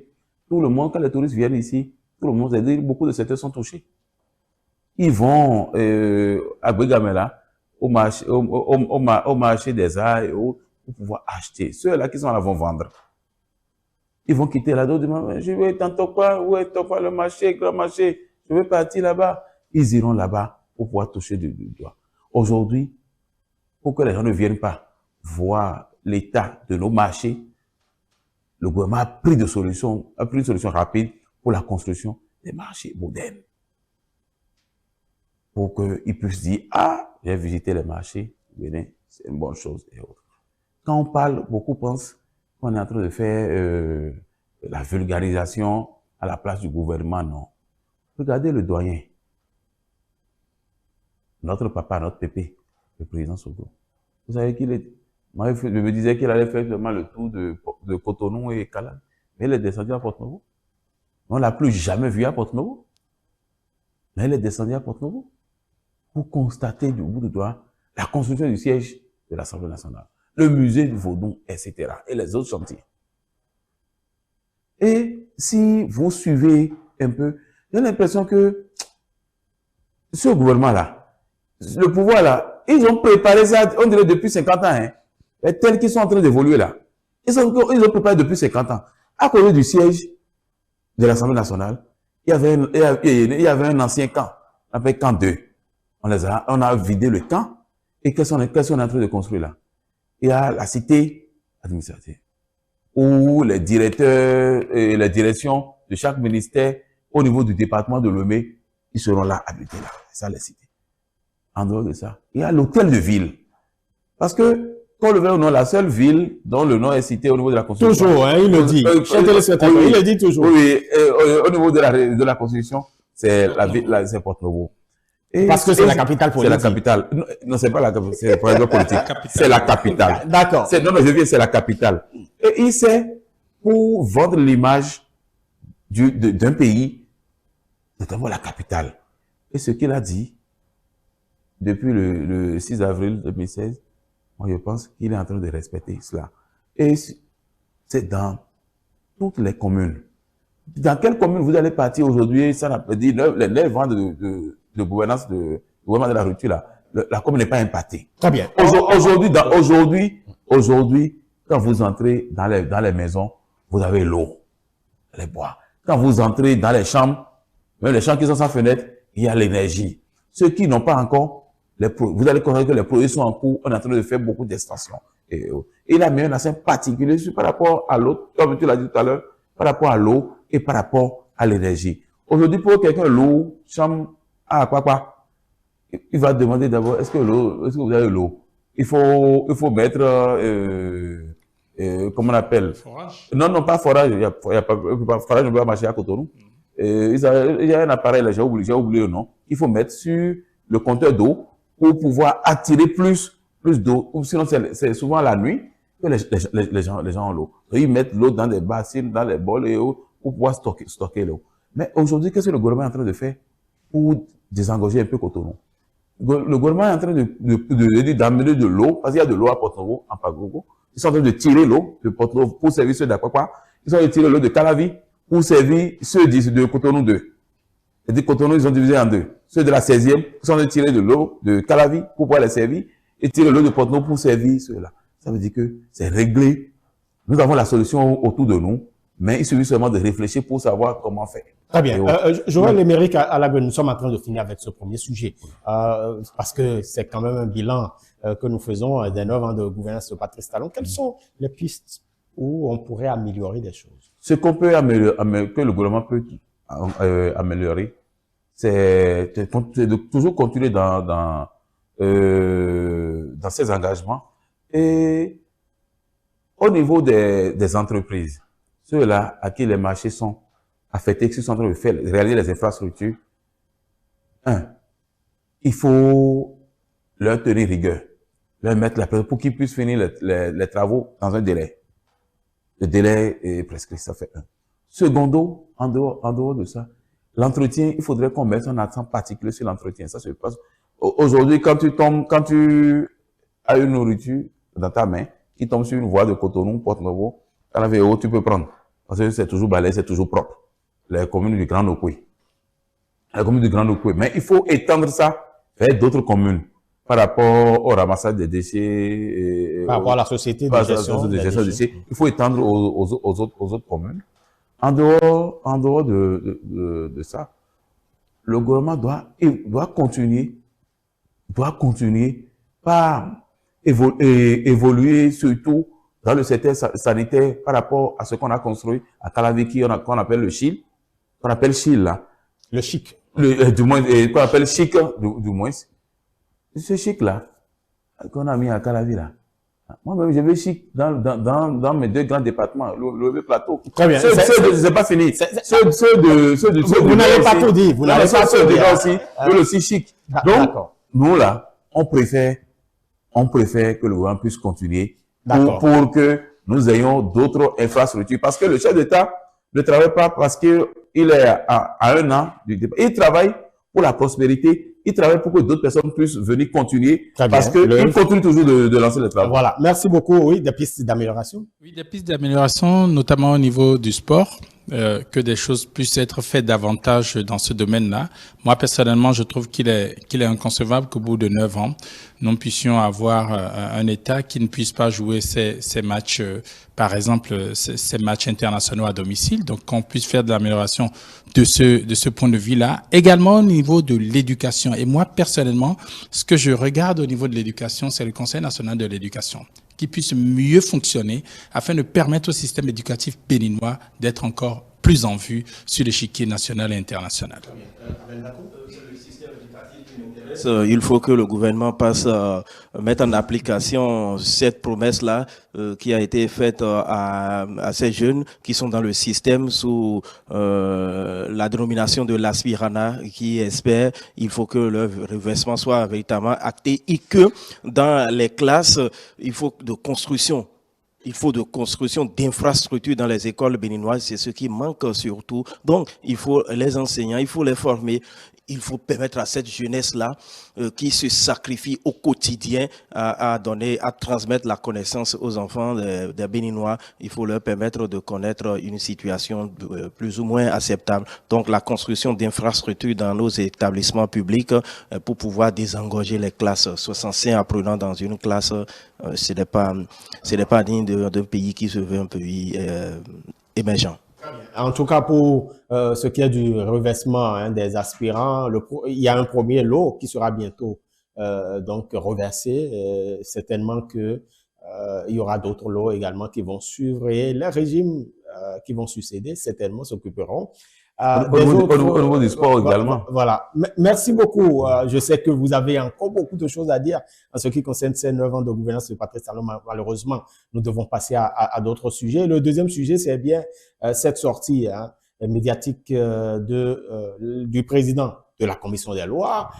tout le monde, quand les touristes viennent ici, tout le monde, c'est-à-dire beaucoup de secteurs sont touchés. Ils vont à Brigamela, au marché des arts et autres, pour pouvoir acheter. Ceux-là qui sont là vont vendre. Ils vont quitter là, d'autres disent, je vais tantôt quoi, où est le marché, grand marché, je vais partir là-bas. Ils iront là-bas pour pouvoir toucher du doigt. Aujourd'hui, pour que les gens ne viennent pas voir l'état de nos marchés, le gouvernement a pris une solution rapide pour la construction des marchés modernes. Pour qu'ils puissent dire, ah, j'ai visité les marchés, venez, c'est une bonne chose et autres. Quand on parle, beaucoup pensent qu'on est en train de faire la vulgarisation à la place du gouvernement, non. Regardez le doyen. Notre papa, notre pépé, le président Sogo. Vous savez qu'il est... Moi, je me disais qu'il allait faire seulement le tour de Cotonou et Calais. Mais il est descendu à Porto-Novo. On ne l'a plus jamais vu à Porto-Novo. Mais il est descendu à Porto-Novo pour constater du bout de doigt la construction du siège de l'Assemblée nationale, le musée du Vaudou, etc. et les autres chantiers. Et si vous suivez un peu, j'ai l'impression que ce gouvernement-là, le pouvoir-là, ils ont préparé ça, on dirait depuis 50 ans, hein, tels qu'ils sont en train d'évoluer là. Ils ont préparé depuis 50 ans. À cause du siège de l'Assemblée nationale, il y avait un ancien camp, appelé camp 2. On a vidé le camp, et qu'est-ce qu'on est en train de construire là? Il y a la cité administrative, où les directeurs et les directions de chaque ministère, au niveau du département de Lomé, ils seront là, habités là. C'est ça les cités. En dehors de ça, il y a l'hôtel de ville. Parce que, qu'on le veuille ou non, la seule ville dont le nom est cité au niveau de la Constitution. Toujours, hein, il le dit. Il le dit toujours. Oui, au niveau de la Constitution, c'est la ville, c'est Porto-Novo. Parce que c'est la capitale politique. C'est la capitale. Non, c'est pas la capitale, c'est pas la politique. C'est la capitale. D'accord. Non, je viens, c'est la capitale. Et il sait, pour vendre l'image d'un pays, notamment la capitale. Et ce qu'il a dit, depuis le 6 avril 2016, moi, je pense qu'il est en train de respecter cela. Et c'est dans toutes les communes. Dans quelle commune vous allez partir aujourd'hui, ça n'a pas dit, les 9 ans de gouvernance de gouvernement de la rupture, là, la commune n'est pas impactée. Très bien. Aujourd'hui, quand vous entrez dans les maisons, vous avez l'eau, les bois. Quand vous entrez dans les chambres, même les chambres qui sont sans fenêtre, il y a l'énergie. Ceux qui n'ont pas encore, vous allez constater que les produits sont en cours, on est en train de faire beaucoup d'extensions. Et il a mis un accent particulier par rapport à l'eau, comme tu l'as dit tout à l'heure, par rapport à l'eau et par rapport à l'énergie. Aujourd'hui, pour quelqu'un, l'eau, chambre, il va demander d'abord, est-ce que vous avez l'eau? Il faut mettre, comment on appelle? Forage? Non, pas forage. Il y a pas forage, on peut pas marcher à Cotonou. Il y a un appareil là, j'ai oublié le nom. Il faut mettre sur le compteur d'eau pour pouvoir attirer plus d'eau. Sinon, c'est souvent la nuit que les gens ont l'eau. Ils mettent l'eau dans des bassines, dans les bols et autres pour pouvoir stocker l'eau. Mais aujourd'hui, qu'est-ce que le gouvernement est en train de faire pour désengorger un peu Cotonou? Le gouvernement est en train d'amener de l'eau, parce qu'il y a de l'eau à Porto-Novo, en Pagogo. Ils sont en train de tirer l'eau de Porto-Novo pour servir ceux d'Akwakwa. Ils sont en train de tirer l'eau de Calavi pour servir ceux de Cotonou 2. C'est-à-dire Cotonou, ils ont divisé en deux. ceux de la 16e qui sont tirés de l'eau de Calavi pour pouvoir les servir et tirer l'eau de Porto pour servir ceux-là. Ça veut dire que c'est réglé. Nous avons la solution autour de nous, mais il suffit seulement de réfléchir pour savoir comment faire. Très bien. Joël Émeric Alagbé, nous sommes en train de finir avec ce premier sujet, parce que c'est quand même un bilan que nous faisons des 9 ans de gouvernance de Patrice Talon. Quelles sont les pistes où on pourrait améliorer des choses? Ce qu'on peut améliorer, que le gouvernement peut améliorer, c'est de toujours continuer dans ses engagements. Et au niveau des entreprises, ceux-là à qui les marchés sont affectés, qui sont en train de réaliser les infrastructures, il faut leur tenir rigueur, leur mettre la pression pour qu'ils puissent finir les travaux dans un délai. Le délai est prescrit, ça fait un. Secondo, en dehors de ça, l'entretien, il faudrait qu'on mette un accent particulier sur l'entretien. Ça se passe. Aujourd'hui, quand tu as une nourriture dans ta main, qui tombe sur une voie de Cotonou, Porto-Novo, à la VO, tu peux prendre. Parce que c'est toujours balai, c'est toujours propre. Les communes du Grand Okoué. La commune du Grand Okoué. Mais il faut étendre ça vers d'autres communes par rapport au ramassage des déchets. Par rapport à la société de gestion des déchets. Il faut étendre aux autres communes. En dehors de ça, le gouvernement doit continuer par évoluer surtout dans le secteur sanitaire par rapport à ce qu'on a construit à Calaviki, qu'on appelle le CHIL, qu'on appelle CHIL là. Le chic. Du moins, qu'on appelle chic, du moins. Ce chic là, qu'on a mis à Calavi là. Moi-même, je vais chic dans mes 2 grands départements, le plateau. Très bien. C'est pas fini. Vous n'allez pas tout dire. Vous n'allez pas tout dire. Aussi, eux aussi chic. Donc, nous là, on préfère que le gouvernement puisse continuer pour que nous ayons d'autres infrastructures. Parce que le chef d'État ne travaille pas parce qu'il est à 1 an du départ. Il travaille pour la prospérité. Il travaille pour que d'autres personnes puissent venir continuer. Parce qu'il continue toujours de lancer les travaux. Voilà. Merci beaucoup. Oui, des pistes d'amélioration. Oui, des pistes d'amélioration, notamment au niveau du sport. Que des choses puissent être faites davantage dans ce domaine-là. Moi, personnellement, je trouve qu'il est inconcevable qu'au bout de 9 ans, nous puissions avoir un État qui ne puisse pas jouer ses matchs, par exemple, ces matchs internationaux à domicile. Donc, qu'on puisse faire de l'amélioration de ce point de vue-là. Également au niveau de l'éducation. Et moi, personnellement, ce que je regarde au niveau de l'éducation, c'est le Conseil national de l'éducation, qui puisse mieux fonctionner afin de permettre au système éducatif béninois d'être encore plus en vue sur l'échiquier national et international. Il faut que le gouvernement mette en application cette promesse-là qui a été faite à ces jeunes qui sont dans le système sous la dénomination de l'Aspirana, qui espèrent. Il faut que leur reversement soit véritablement acté et que dans les classes, il faut de construction. Il faut de construction d'infrastructures dans les écoles béninoises, c'est ce qui manque surtout. Donc, il faut les enseignants, il faut les former. Il faut permettre à cette jeunesse-là qui se sacrifie au quotidien à transmettre la connaissance aux enfants des Béninois. Il faut leur permettre de connaître une situation plus ou moins acceptable. Donc, la construction d'infrastructures dans nos établissements publics pour pouvoir désengorger les classes. 65 apprenants dans une classe, ce n'est pas digne d'un pays qui se veut un pays émergent. En tout cas, pour ce qui est du reversement des aspirants, il y a un premier lot qui sera bientôt donc reversé. Certainement que il y aura d'autres lots également qui vont suivre et les régimes qui vont succéder certainement s'occuperont. Au niveau du sport également. Voilà. Merci beaucoup. Je sais que vous avez encore beaucoup de choses à dire en ce qui concerne ces 9 ans de gouvernance de Patrice Talon. Malheureusement, nous devons passer à d'autres sujets. Le deuxième sujet, c'est bien cette sortie médiatique du président de la commission des lois,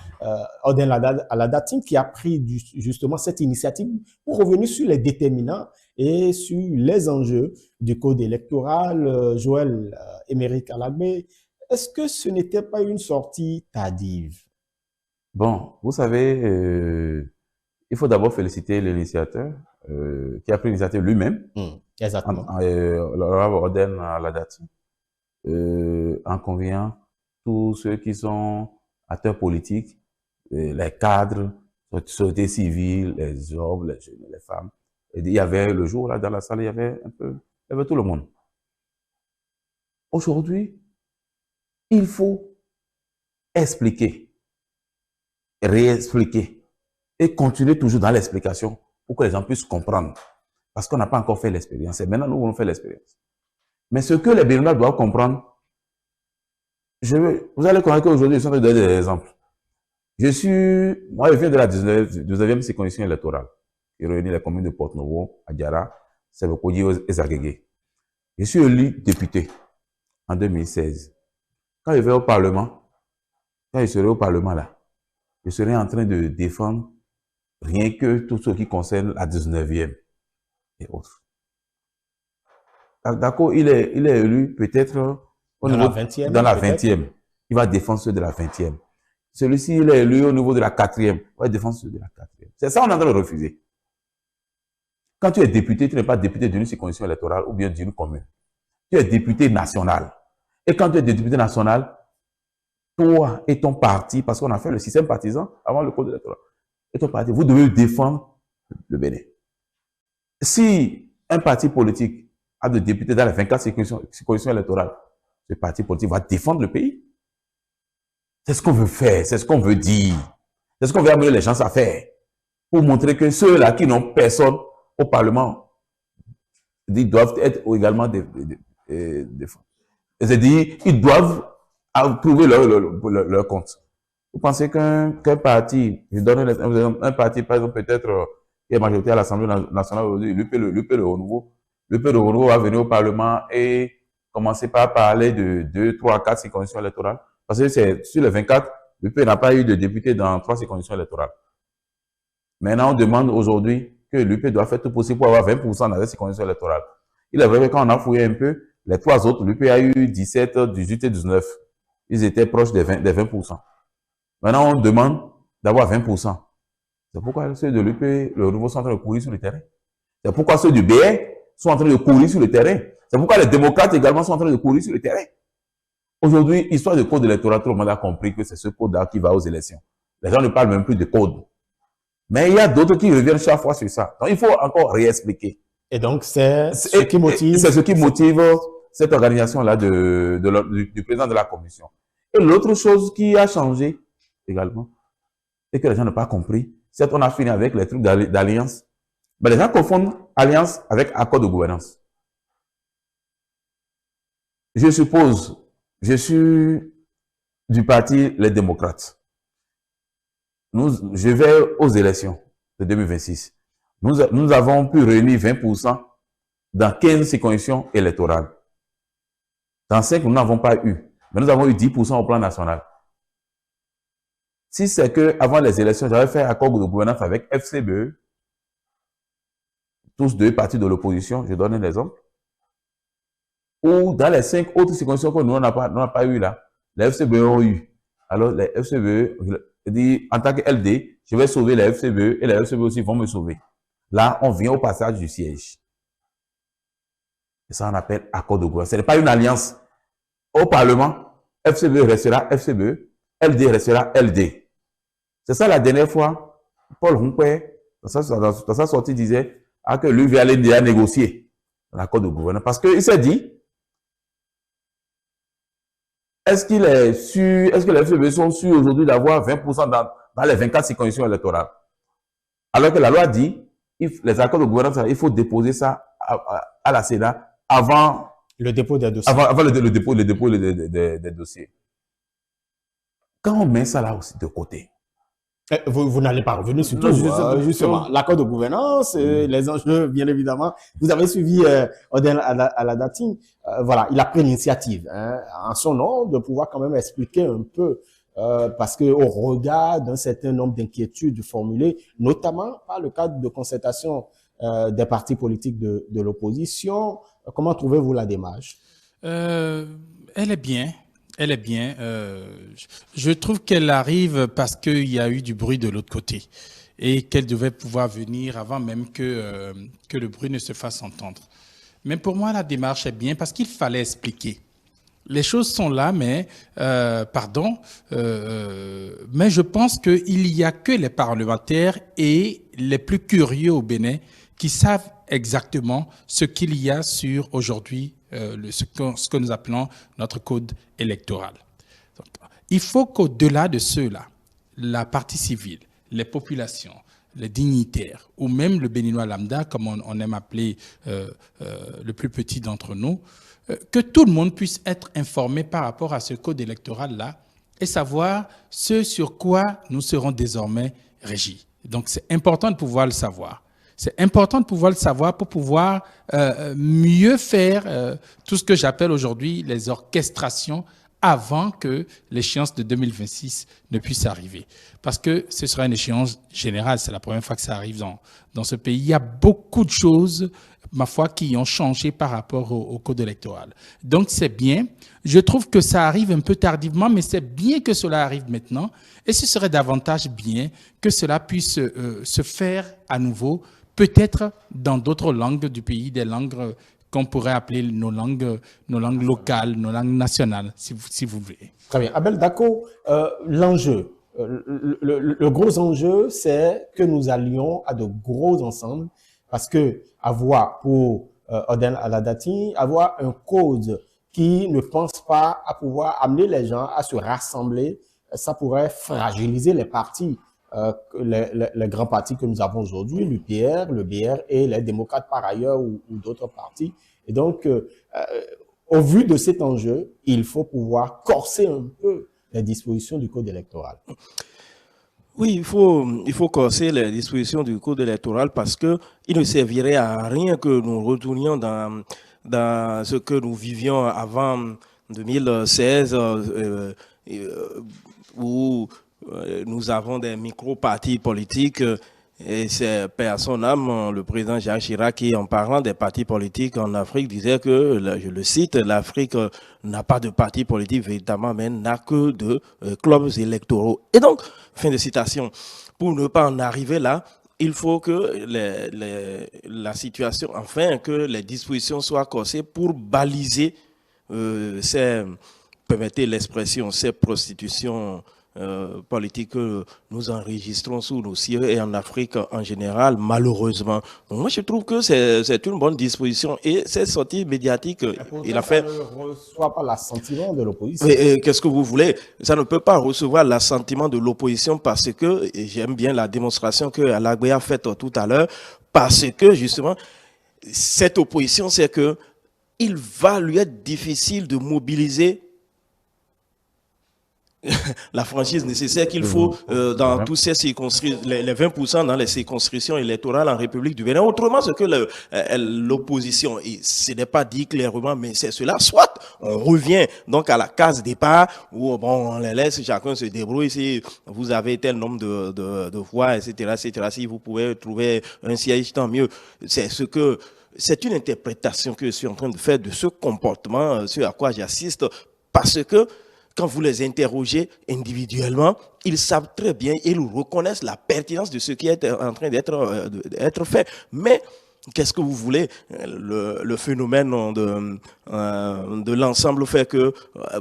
Odin Aladatin, qui a pris justement cette initiative pour revenir sur les déterminants et sur les enjeux du code électoral. Joël Émeric Alagbé, est-ce que ce n'était pas une sortie tardive? Bon, vous savez, il faut d'abord féliciter l'initiateur qui a pris l'initiative lui-même. Exactement. L'honorable Odin Aladatin, en conviant tous ceux qui sont acteurs politiques, les cadres, société civile, les hommes, les jeunes, les femmes. Et il y avait le jour, là, dans la salle, il y avait tout le monde. Aujourd'hui, il faut expliquer, réexpliquer et continuer toujours dans l'explication pour que les gens puissent comprendre. Parce qu'on n'a pas encore fait l'expérience. Et maintenant, nous voulons faire l'expérience. Mais ce que les Béninois doivent comprendre, vous allez connaître qu'aujourd'hui, je suis en train de donner des exemples. Moi, je viens de la 19e circonscription électorale, qui réunit les communes de Porto-Novo, Adiara, Sebekodi et Zagégué. Je suis élu député en 2016. Quand je vais au Parlement, quand je serai au Parlement là, je serai en train de défendre rien que tout ce qui concerne la 19e et autres. D'accord, il est élu peut-être au niveau dans la 20e. Il va défendre ceux de la 20e. Celui-ci, il est élu au niveau de la 4e. Il va défendre ceux de la 4e. C'est ça qu'on est en train de refuser. Quand tu es député, tu n'es pas député d'une circonscription électorale ou bien d'une commune. Tu es député national. Et quand tu es député national, toi et ton parti, parce qu'on a fait le système partisan avant le code électoral, et ton parti, vous devez défendre le Bénin. Si un parti politique a des députés dans les 24 circonscriptions électorales, ce parti politique va défendre le pays. C'est ce qu'on veut faire, c'est ce qu'on veut dire. C'est ce qu'on veut amener les gens à faire. Pour montrer que ceux-là qui n'ont personne au Parlement, ils doivent être également défendus. C'est-à-dire, ils doivent prouver leur compte. Vous pensez qu'un parti, je donne un parti, par exemple, peut-être, qui est majoritaire à l'Assemblée nationale aujourd'hui, l'UP le Renouveau. L'UP le Renouveau va venir au Parlement et commencer par parler de 2, 3, 4 circonscriptions électorales. Parce que c'est sur les 24, l'UP n'a pas eu de député dans 3 circonscriptions électorales. Maintenant, on demande aujourd'hui que l'UP doit faire tout possible pour avoir 20% dans les circonscriptions électorales. Il est vrai que quand on a fouillé un peu, les 3 autres, l'UP a eu 17, 18 et 19. Ils étaient proches des 20%. Maintenant, on demande d'avoir 20%. C'est pourquoi ceux de l'UP, le Renouveau, sont en train de courir sur le terrain. C'est pourquoi ceux du BR sont en train de courir sur le terrain. C'est pourquoi les démocrates également sont en train de courir sur le terrain. Aujourd'hui, histoire de code électoral, tout le monde a compris que c'est ce code-là qui va aux élections. Les gens ne parlent même plus de code. Mais il y a d'autres qui reviennent chaque fois sur ça. Donc, il faut encore réexpliquer. Et donc, c'est ce qui motive cette organisation-là du président de la commission. Et l'autre chose qui a changé également, et que les gens n'ont pas compris, c'est qu'on a fini avec les trucs d'alliance. Mais les gens confondent alliance avec accord de gouvernance. Je suppose, je suis du parti Les Démocrates. Je vais aux élections de 2026. Nous avons pu réunir 20% dans 15 circonscriptions électorales. Dans 5, nous n'avons pas eu. Mais nous avons eu 10% au plan national. Si c'est que avant les élections, j'avais fait accord de gouvernance avec FCBE, tous deux partis de l'opposition, je donne un exemple, ou dans les 5 autres circonscriptions que nous n'avons pas eu là, les FCBE ont eu. Alors les FCBE, je dis, en tant que LD, je vais sauver les FCBE et les FCBE aussi vont me sauver. Là, on vient au passage du siège. Et ça, on appelle accord de gouvernance. Ce n'est pas une alliance. Au Parlement, FCBE restera FCBE, LD restera LD. C'est ça la dernière fois, Paul Humpé, dans sa sortie, disait que lui veut aller déjà négocier l'accord de gouvernance. Parce qu'il s'est dit, est-ce que les FCBE sont sûrs aujourd'hui d'avoir 20% dans les 24 circonscriptions électorales? Alors que la loi dit, les accords de gouvernance, il faut déposer ça à la Sénat avant le dépôt des dossiers. Avant le dépôt des dossiers. Quand on met ça là aussi de côté. Vous n'allez pas revenir sur tout, justement. L'accord de gouvernance, les enjeux, bien évidemment. Vous avez suivi à la dating. Voilà, il a pris l'initiative, en son nom, de pouvoir quand même expliquer un peu, parce que au regard d'un certain nombre d'inquiétudes formulées, notamment par le cadre de concertation des partis politiques de l'opposition, comment trouvez-vous la démarche? Elle est bien. Elle est bien. Je trouve qu'elle arrive parce qu'il y a eu du bruit de l'autre côté et qu'elle devait pouvoir venir avant même que le bruit ne se fasse entendre. Mais pour moi, la démarche est bien parce qu'il fallait expliquer. Les choses sont là, mais mais je pense qu'il n'y a que les parlementaires et les plus curieux au Bénin qui savent exactement ce qu'il y a sur aujourd'hui ce que nous appelons notre code électoral. Donc, il faut qu'au-delà de ceux-là, la partie civile, les populations, les dignitaires, ou même le Béninois lambda, comme on aime appeler le plus petit d'entre nous, que tout le monde puisse être informé par rapport à ce code électoral-là et savoir ce sur quoi nous serons désormais régis. Donc, c'est important de pouvoir le savoir. C'est important de pouvoir le savoir pour pouvoir mieux faire tout ce que j'appelle aujourd'hui les orchestrations avant que l'échéance de 2026 ne puisse arriver. Parce que ce sera une échéance générale, c'est la première fois que ça arrive dans ce pays. Il y a beaucoup de choses, ma foi, qui ont changé par rapport au code électoral. Donc c'est bien. Je trouve que ça arrive un peu tardivement, mais c'est bien que cela arrive maintenant. Et ce serait davantage bien que cela puisse se faire à nouveau, peut-être dans d'autres langues du pays, des langues qu'on pourrait appeler nos langues locales, nos langues nationales, si vous voulez. Très bien. Abel Dako, l'enjeu, le gros enjeu, c'est que nous allions à de gros ensembles, parce que avoir pour Oden Aladati, avoir un code qui ne pense pas à pouvoir amener les gens à se rassembler, ça pourrait fragiliser les partis. Les grands partis que nous avons aujourd'hui, l'UPR, le BR et les démocrates par ailleurs ou d'autres partis. Et donc, au vu de cet enjeu, il faut pouvoir corser un peu les dispositions du code électoral. Oui, il faut corser les dispositions du code électoral parce que il ne servirait à rien que nous retournions dans ce que nous vivions avant 2016 où nous avons des micro-partis politiques et c'est paix son âme, le président Jacques Chirac qui, en parlant des partis politiques en Afrique, disait que, je le cite, l'Afrique n'a pas de partis politiques véritablement, mais n'a que de clubs électoraux. Et donc, fin de citation, pour ne pas en arriver là, il faut que la situation, enfin, que les dispositions soient corsées pour baliser permettez l'expression, ces prostitutions politiques que nous enregistrons sous nos cieux et en Afrique en général, malheureusement. Donc moi, je trouve que c'est une bonne disposition et cette sortie médiatique, il a fait... Ça ne reçoit pas l'assentiment de l'opposition. Qu'est-ce que vous voulez? Ça ne peut pas recevoir l'assentiment de l'opposition parce que, et j'aime bien la démonstration que Alagbe a faite tout à l'heure, parce que justement, cette opposition, c'est que il va lui être difficile de mobiliser la franchise nécessaire qu'il faut dans toutes ces circonscriptions, les 20% dans les circonscriptions électorales en République du Bénin. Autrement, ce que l'opposition, et ce n'est pas dit clairement, mais c'est cela, soit on revient donc à la case départ, où bon, on les laisse, chacun se débrouille, si vous avez tel nombre de voix, etc., etc., si vous pouvez trouver un siège, tant mieux. C'est une interprétation que je suis en train de faire de ce comportement, ce à quoi j'assiste, parce que quand vous les interrogez individuellement, ils savent très bien, ils reconnaissent la pertinence de ce qui est en train d'être fait. Mais qu'est-ce que vous voulez? Le phénomène de l'ensemble fait que,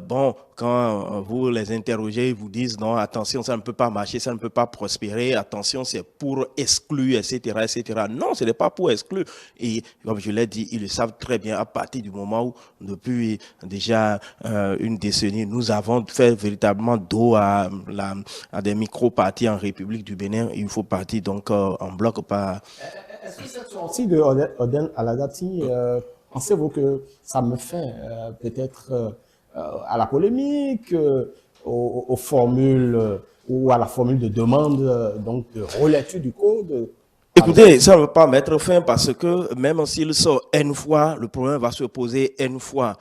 bon, quand vous les interrogez, ils vous disent non, attention, ça ne peut pas marcher, ça ne peut pas prospérer, attention, c'est pour exclure, etc., etc. Non, ce n'est pas pour exclure. Et comme je l'ai dit, ils le savent très bien à partir du moment où, depuis déjà une décennie, nous avons fait véritablement dos à des micro-partis en République du Bénin. Il faut partir donc en bloc par... Est-ce que cette sortie de Oden Aladati, pensez-vous que ça me fait peut-être à la polémique, aux formules ou à la formule de demande donc de relecture du code? Écoutez, ça ne va pas mettre fin parce que même s'il sort une fois, le problème va se poser une fois.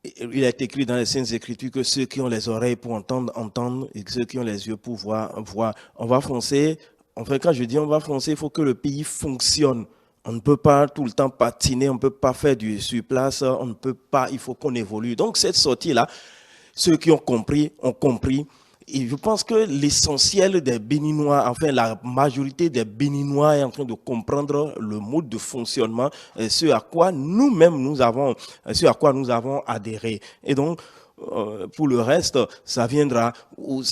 Il est écrit dans les Saintes Écritures que ceux qui ont les oreilles pour entendre, entendent, et que ceux qui ont les yeux pour voir, voient. On va foncer. Enfin, quand je dis on va foncer, il faut que le pays fonctionne. On ne peut pas tout le temps patiner, on ne peut pas faire du surplace, on ne peut pas, il faut qu'on évolue. Donc cette sortie-là, ceux qui ont compris, et je pense que l'essentiel des Béninois, enfin la majorité des Béninois est en train de comprendre le mode de fonctionnement, ce à quoi nous-mêmes ce à quoi nous avons adhéré. Et donc, pour le reste, ça viendra, ou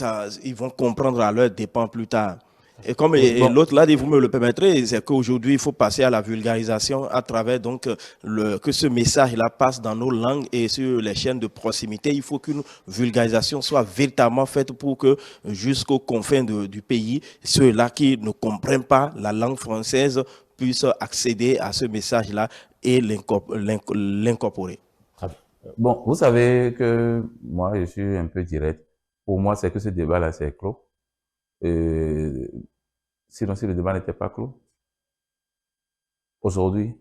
ils vont comprendre à leur dépens plus tard. Et comme l'autre là, vous me le permettrez, c'est qu'aujourd'hui, il faut passer à la vulgarisation à travers donc que ce message-là passe dans nos langues et sur les chaînes de proximité. Il faut qu'une vulgarisation soit véritablement faite pour que jusqu'aux confins du pays, ceux-là qui ne comprennent pas la langue française puissent accéder à ce message-là et l'incorporer. Bon, vous savez que moi, je suis un peu direct. Pour moi, c'est que ce débat-là, c'est clos. Sinon, si le débat n'était pas clos, aujourd'hui,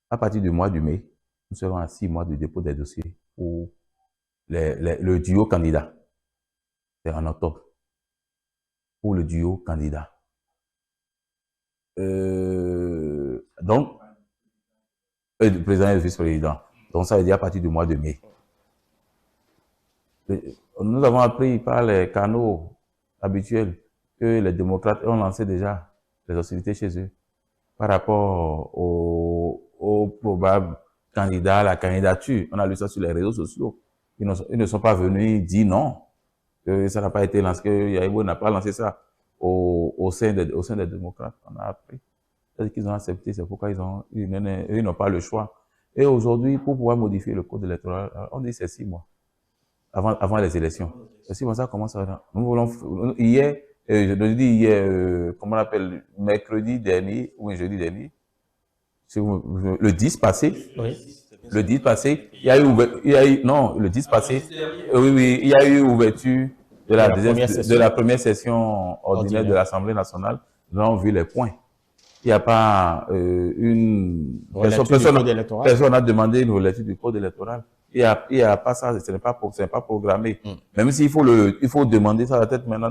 à partir du mois de mai, nous serons à 6 mois de dépôt des dossiers pour le duo candidat. C'est en octobre. Pour le duo candidat. Donc, le président et le vice-président. Donc, ça veut dire à partir du mois de mai. Nous avons appris par les canaux habituels que les démocrates ont lancé déjà les hostilités chez eux par rapport au probable candidat à la candidature. On a lu ça sur les réseaux sociaux. Ils ne sont pas venus dire non, que ça n'a pas été lancé, que Yaïbo n'a pas lancé ça au sein des démocrates. On a appris. C'est-à-dire qu'ils ont accepté, c'est pourquoi ils n'ont pas le choix. Et aujourd'hui, pour pouvoir modifier le code électoral, on dit c'est 6 mois avant les élections. C'est 6 mois, ça commence à... Nous voulons... Hier, je le dis hier, comment on appelle, mercredi dernier, ou jeudi dernier, le 10 passé, Oui. Le 10 passé, il y a eu, non, le 10 passé, oui, il y a eu ouverture de la première session ordinaire de l'Assemblée nationale. Nous avons vu les points. Il n'y a pas personne n'a demandé une relecture du code électoral. Il y a pas ça, ce n'est pas programmé. Même s'il faut demander ça peut-être maintenant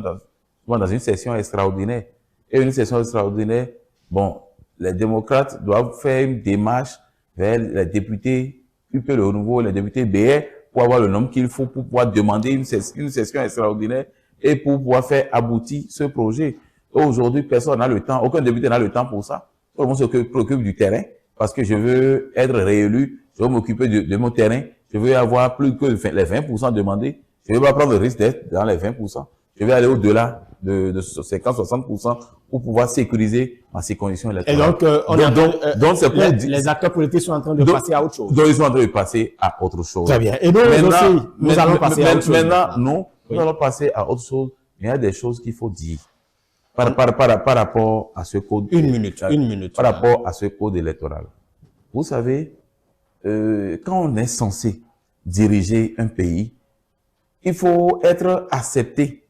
dans une session extraordinaire. Et une session extraordinaire, bon, les démocrates doivent faire une démarche vers les députés UP Le Renouveau, les députés BR, pour avoir le nombre qu'il faut pour pouvoir demander une session extraordinaire et pour pouvoir faire aboutir ce projet. Aujourd'hui, personne n'a le temps, aucun député n'a le temps pour ça. Tout le monde se préoccupe du terrain parce que je veux être réélu, je veux m'occuper de mon terrain, je veux avoir plus que les 20% demandés. Je ne veux pas prendre le risque d'être dans les 20%. Je vais aller au-delà de 50-60% pour pouvoir sécuriser ces conditions électorales. Et donc c'est pour les acteurs politiques sont en train de passer à autre chose. Donc, ils sont en train de passer à autre chose. Très bien. Et donc, nous allons passer à autre chose. Maintenant, nous allons passer à autre chose. Mais il y a des choses qu'il faut dire par rapport à ce code. Une minute. Par rapport à ce code électoral. Vous savez, quand on est censé diriger un pays, il faut être accepté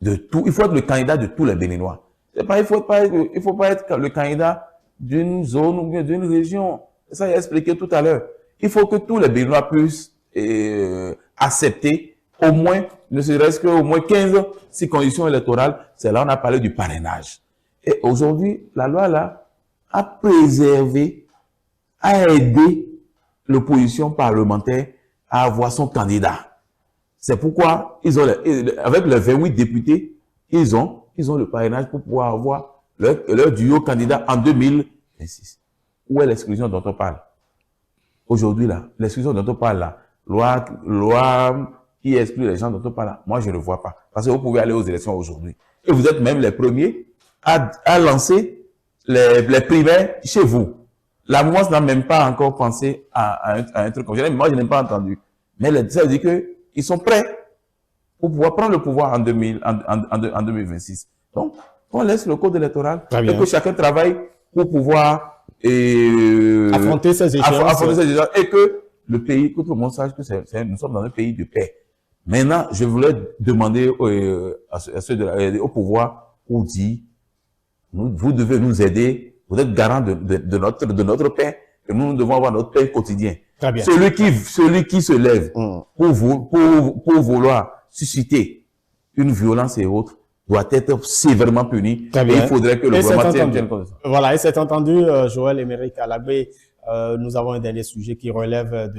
de tout. Il faut être le candidat de tous les Béninois. Il faut pas être le candidat d'une zone ou bien d'une région. Ça, j'ai expliqué tout à l'heure. Il faut que tous les Béninois puissent accepter au moins, ne serait-ce qu'au moins 15 conditions électorales. C'est là on a parlé du parrainage. Et aujourd'hui, la loi là a préservé, a aidé l'opposition parlementaire à avoir son candidat. C'est pourquoi avec les 28 députés, ils ont le parrainage pour pouvoir avoir leur duo candidat en 2026. Où est l'exclusion dont on parle? Aujourd'hui là, l'exclusion dont on parle là, loi qui exclut les gens dont on parle là, moi je ne vois pas. Parce que vous pouvez aller aux élections aujourd'hui. Et vous êtes même les premiers à lancer les primaires chez vous. La mouvance n'a même pas encore pensé à un truc comme ça. Moi je n'ai pas entendu. Mais ça veut dire que ils sont prêts pour pouvoir prendre le pouvoir en 2026. Donc, on laisse le code électoral et que chacun travaille pour pouvoir affronter ces échéances. Et que le pays, que tout le monde sache que nous sommes dans un pays de paix. Maintenant, je voulais demander au pouvoir pour dire, vous devez nous aider, vous êtes garant de notre paix, et nous devons avoir notre paix quotidien. Très bien. Celui qui se lève pour vouloir susciter une violence et autres doit être sévèrement puni. Très bien. Et il faudrait que le gouvernement tienne compte de ça. Voilà, et c'est entendu, Joël Émeric Alagbé, nous avons un dernier sujet qui relève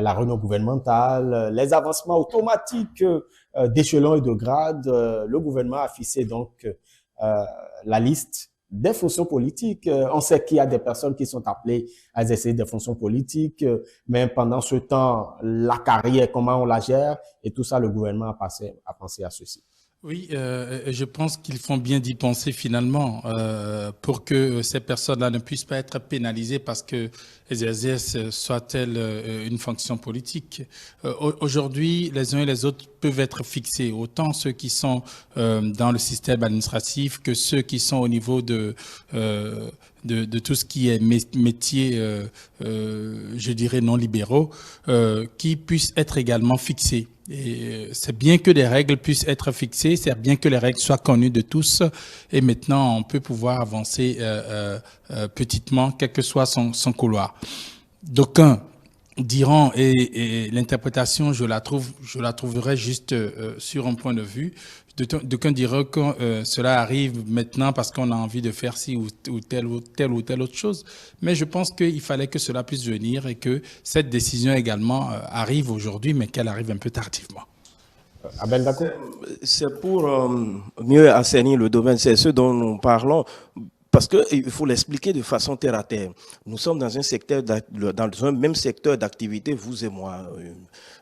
la réunion gouvernementale, les avancements automatiques d'échelons et de grades. Le gouvernement a fixé donc la liste des fonctions politiques. On sait qu'il y a des personnes qui sont appelées à exercer des fonctions politiques, mais pendant ce temps, la carrière, comment on la gère, et tout ça, le gouvernement a pensé à ceci. Oui, je pense qu'ils font bien d'y penser finalement pour que ces personnes-là ne puissent pas être pénalisées parce qu'elles exercent soit-elles une fonction politique. Aujourd'hui, les uns et les autres peuvent être fixés, autant ceux qui sont dans le système administratif que ceux qui sont au niveau de tout ce qui est métier, je dirais, non libéraux, qui puissent être également fixés. Et c'est bien que les règles puissent être fixées, c'est bien que les règles soient connues de tous. Et maintenant, on peut pouvoir avancer petitement, quel que soit son couloir. D'aucuns diront, et l'interprétation, je la trouverai juste sur un point de vue. D'aucuns diront que cela arrive maintenant parce qu'on a envie de faire ci ou telle autre chose. Mais je pense qu'il fallait que cela puisse venir et que cette décision également arrive aujourd'hui, mais qu'elle arrive un peu tardivement. Abel Dako? C'est pour mieux assainir le domaine, c'est ce dont nous parlons. Parce qu'il faut l'expliquer de façon terre à terre. Nous sommes dans un même secteur d'activité, vous et moi.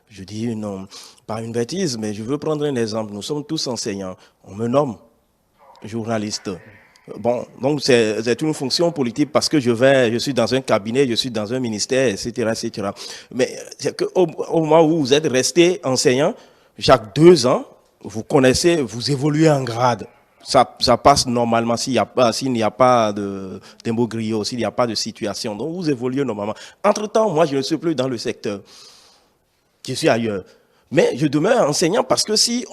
Je dis non, pas une bêtise, mais je veux prendre un exemple. Nous sommes tous enseignants. On me nomme journaliste. Bon, donc c'est une fonction politique parce que je suis dans un cabinet, je suis dans un ministère, etc., etc. Mais c'est qu'au moment où vous êtes resté enseignant, chaque 2 ans, vous connaissez, vous évoluez en grade. Ça passe normalement s'il n'y a pas d'imbroglio, s'il n'y a pas de situation. Donc, vous évoluez normalement. Entre-temps, moi, je ne suis plus dans le secteur. Je suis ailleurs. Mais je demeure enseignant parce que si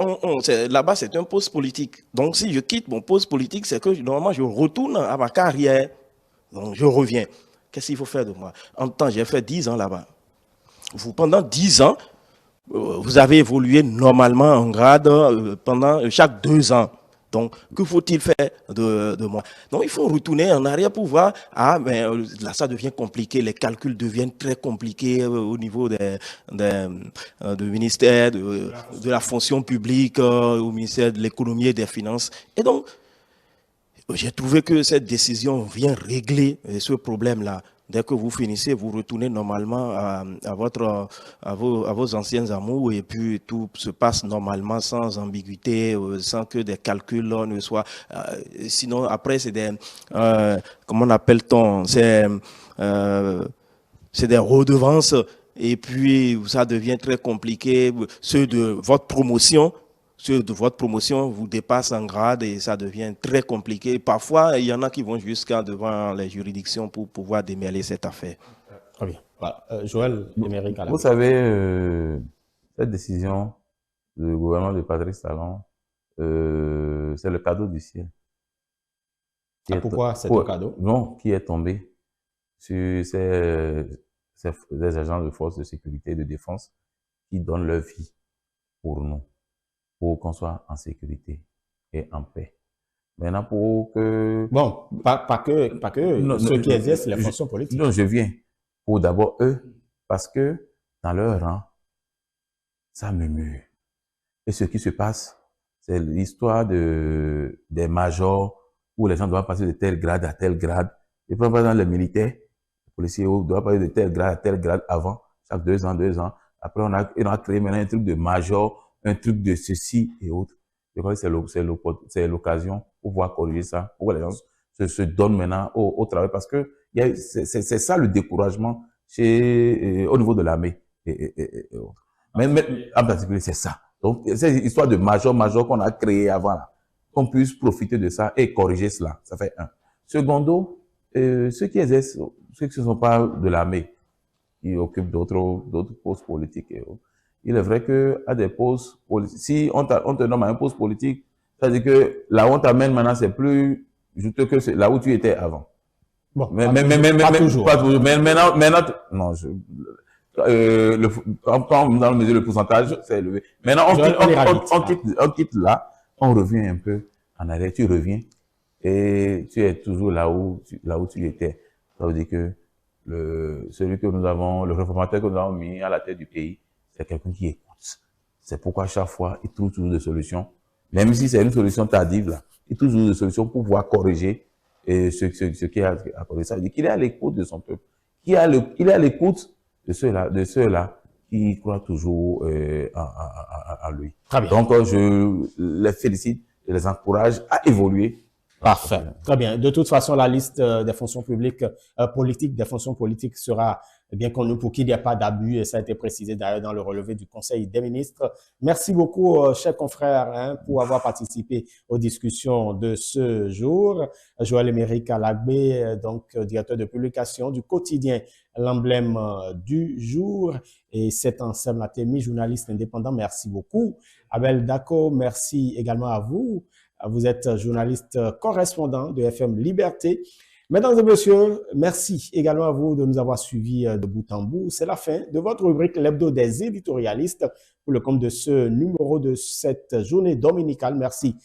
là-bas, c'est un poste politique. Donc, si je quitte mon poste politique, c'est que normalement, je retourne à ma carrière. Donc, je reviens. Qu'est-ce qu'il faut faire de moi? En même temps, j'ai fait 10 ans là-bas. Pendant 10 ans, vous avez évolué normalement en grade pendant chaque 2 ans. Donc, que faut-il faire de moi? Donc, il faut retourner en arrière pour voir, mais là, ça devient compliqué, les calculs deviennent très compliqués au niveau du ministère, de la fonction publique, au ministère de l'économie et des finances. Et donc, j'ai trouvé que cette décision vient régler ce problème-là. Dès que vous finissez, vous retournez normalement à vos anciens amours et puis tout se passe normalement sans ambiguïté, sans que des calculs ne soient. Sinon, après, c'est des comment appelle-t-on? C'est des redevances et puis ça devient très compliqué. Ceux de votre promotion vous dépassent en grade et ça devient très compliqué. Parfois, il y en a qui vont jusqu'à devant les juridictions pour pouvoir démêler cette affaire. Très bien. Voilà. Joël Émeric. Vous savez, cette décision du gouvernement de Patrice Talon, c'est le cadeau du ciel. Pourquoi c'est un cadeau? Non, qui est tombé sur des agents de force de sécurité et de défense qui donnent leur vie pour nous, pour qu'on soit en sécurité et en paix. Maintenant, pour que... Bon, pas que non, ceux qui exercent les fonctions politiques. Non, je viens pour d'abord eux, parce que dans leur rang, ça murmure. Et ce qui se passe, c'est l'histoire des majors où les gens doivent passer de tel grade à tel grade. Et par exemple, les militaires, les policiers doivent passer de tel grade à tel grade avant, chaque 2 ans. Après, on a créé maintenant un truc de major, un truc de ceci et autres. Je crois que c'est l'occasion pour pouvoir corriger ça, pour que les gens se donnent maintenant au travail, parce que c'est ça le découragement au niveau de l'armée et autres. Mais en particulier, c'est ça. Donc, c'est l'histoire de major qu'on a créé avant, là, qu'on puisse profiter de ça et corriger cela. Ça fait un. Secondo, ceux qui exercent, ceux qui ne sont pas de l'armée, qui occupent d'autres postes politiques et autres. Il est vrai que à des postes politiques, si on te nomme à un poste politique, ça veut dire que là où on t'amène maintenant, c'est plus juteux que là où tu étais avant. Bon, pas toujours. Mais maintenant, non, quand on mesure le pourcentage, c'est élevé. Maintenant, on quitte là, on revient un peu en arrière, tu reviens et tu es toujours là où tu étais. Ça veut dire que celui que nous avons, le réformateur que nous avons mis à la tête du pays, c'est quelqu'un qui écoute. C'est pourquoi à chaque fois, il trouve toujours des solutions. Même si c'est une solution tardive, là, il trouve toujours des solutions pour pouvoir corriger ce qui a corrigé. Ça veut dire qu'il est à l'écoute de son peuple. Il est à l'écoute de ceux-là qui croient toujours à lui. Très bien. Donc, je les félicite, je les encourage à évoluer. Parfait. Très bien. De toute façon, la liste des fonctions publiques politiques, des fonctions politiques sera bien connue pour qu'il n'y ait pas d'abus, et ça a été précisé d'ailleurs dans le relevé du Conseil des ministres. Merci beaucoup, chers confrères, hein, pour avoir participé aux discussions de ce jour. Joël Émeric Alagbé, donc directeur de publication du quotidien L'Emblème du jour, et c'est Anselme Latemi, journaliste indépendant. Merci beaucoup. Abel Dako, merci également à vous. Vous êtes journaliste correspondant de FM Liberté. Mesdames et messieurs, merci également à vous de nous avoir suivis de bout en bout. C'est la fin de votre rubrique L'Hebdo des éditorialistes pour le compte de ce numéro de cette journée dominicale. Merci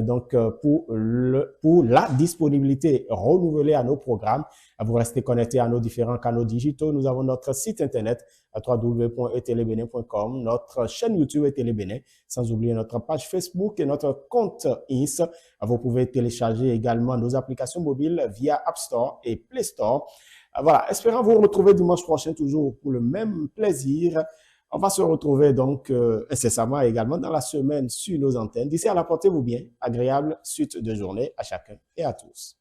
donc pour la disponibilité renouvelée à nos programmes. Vous restez connectés à nos différents canaux digitaux. Nous avons notre site internet www.etelebene.com, notre chaîne YouTube Etelebene, sans oublier notre page Facebook et notre compte Ins. Vous pouvez télécharger également nos applications mobiles via App Store et Play Store. Voilà, espérons vous retrouver dimanche prochain toujours pour le même plaisir. On va se retrouver donc incessamment également dans la semaine sur nos antennes. D'ici là, portez-vous bien. Agréable suite de journée à chacun et à tous.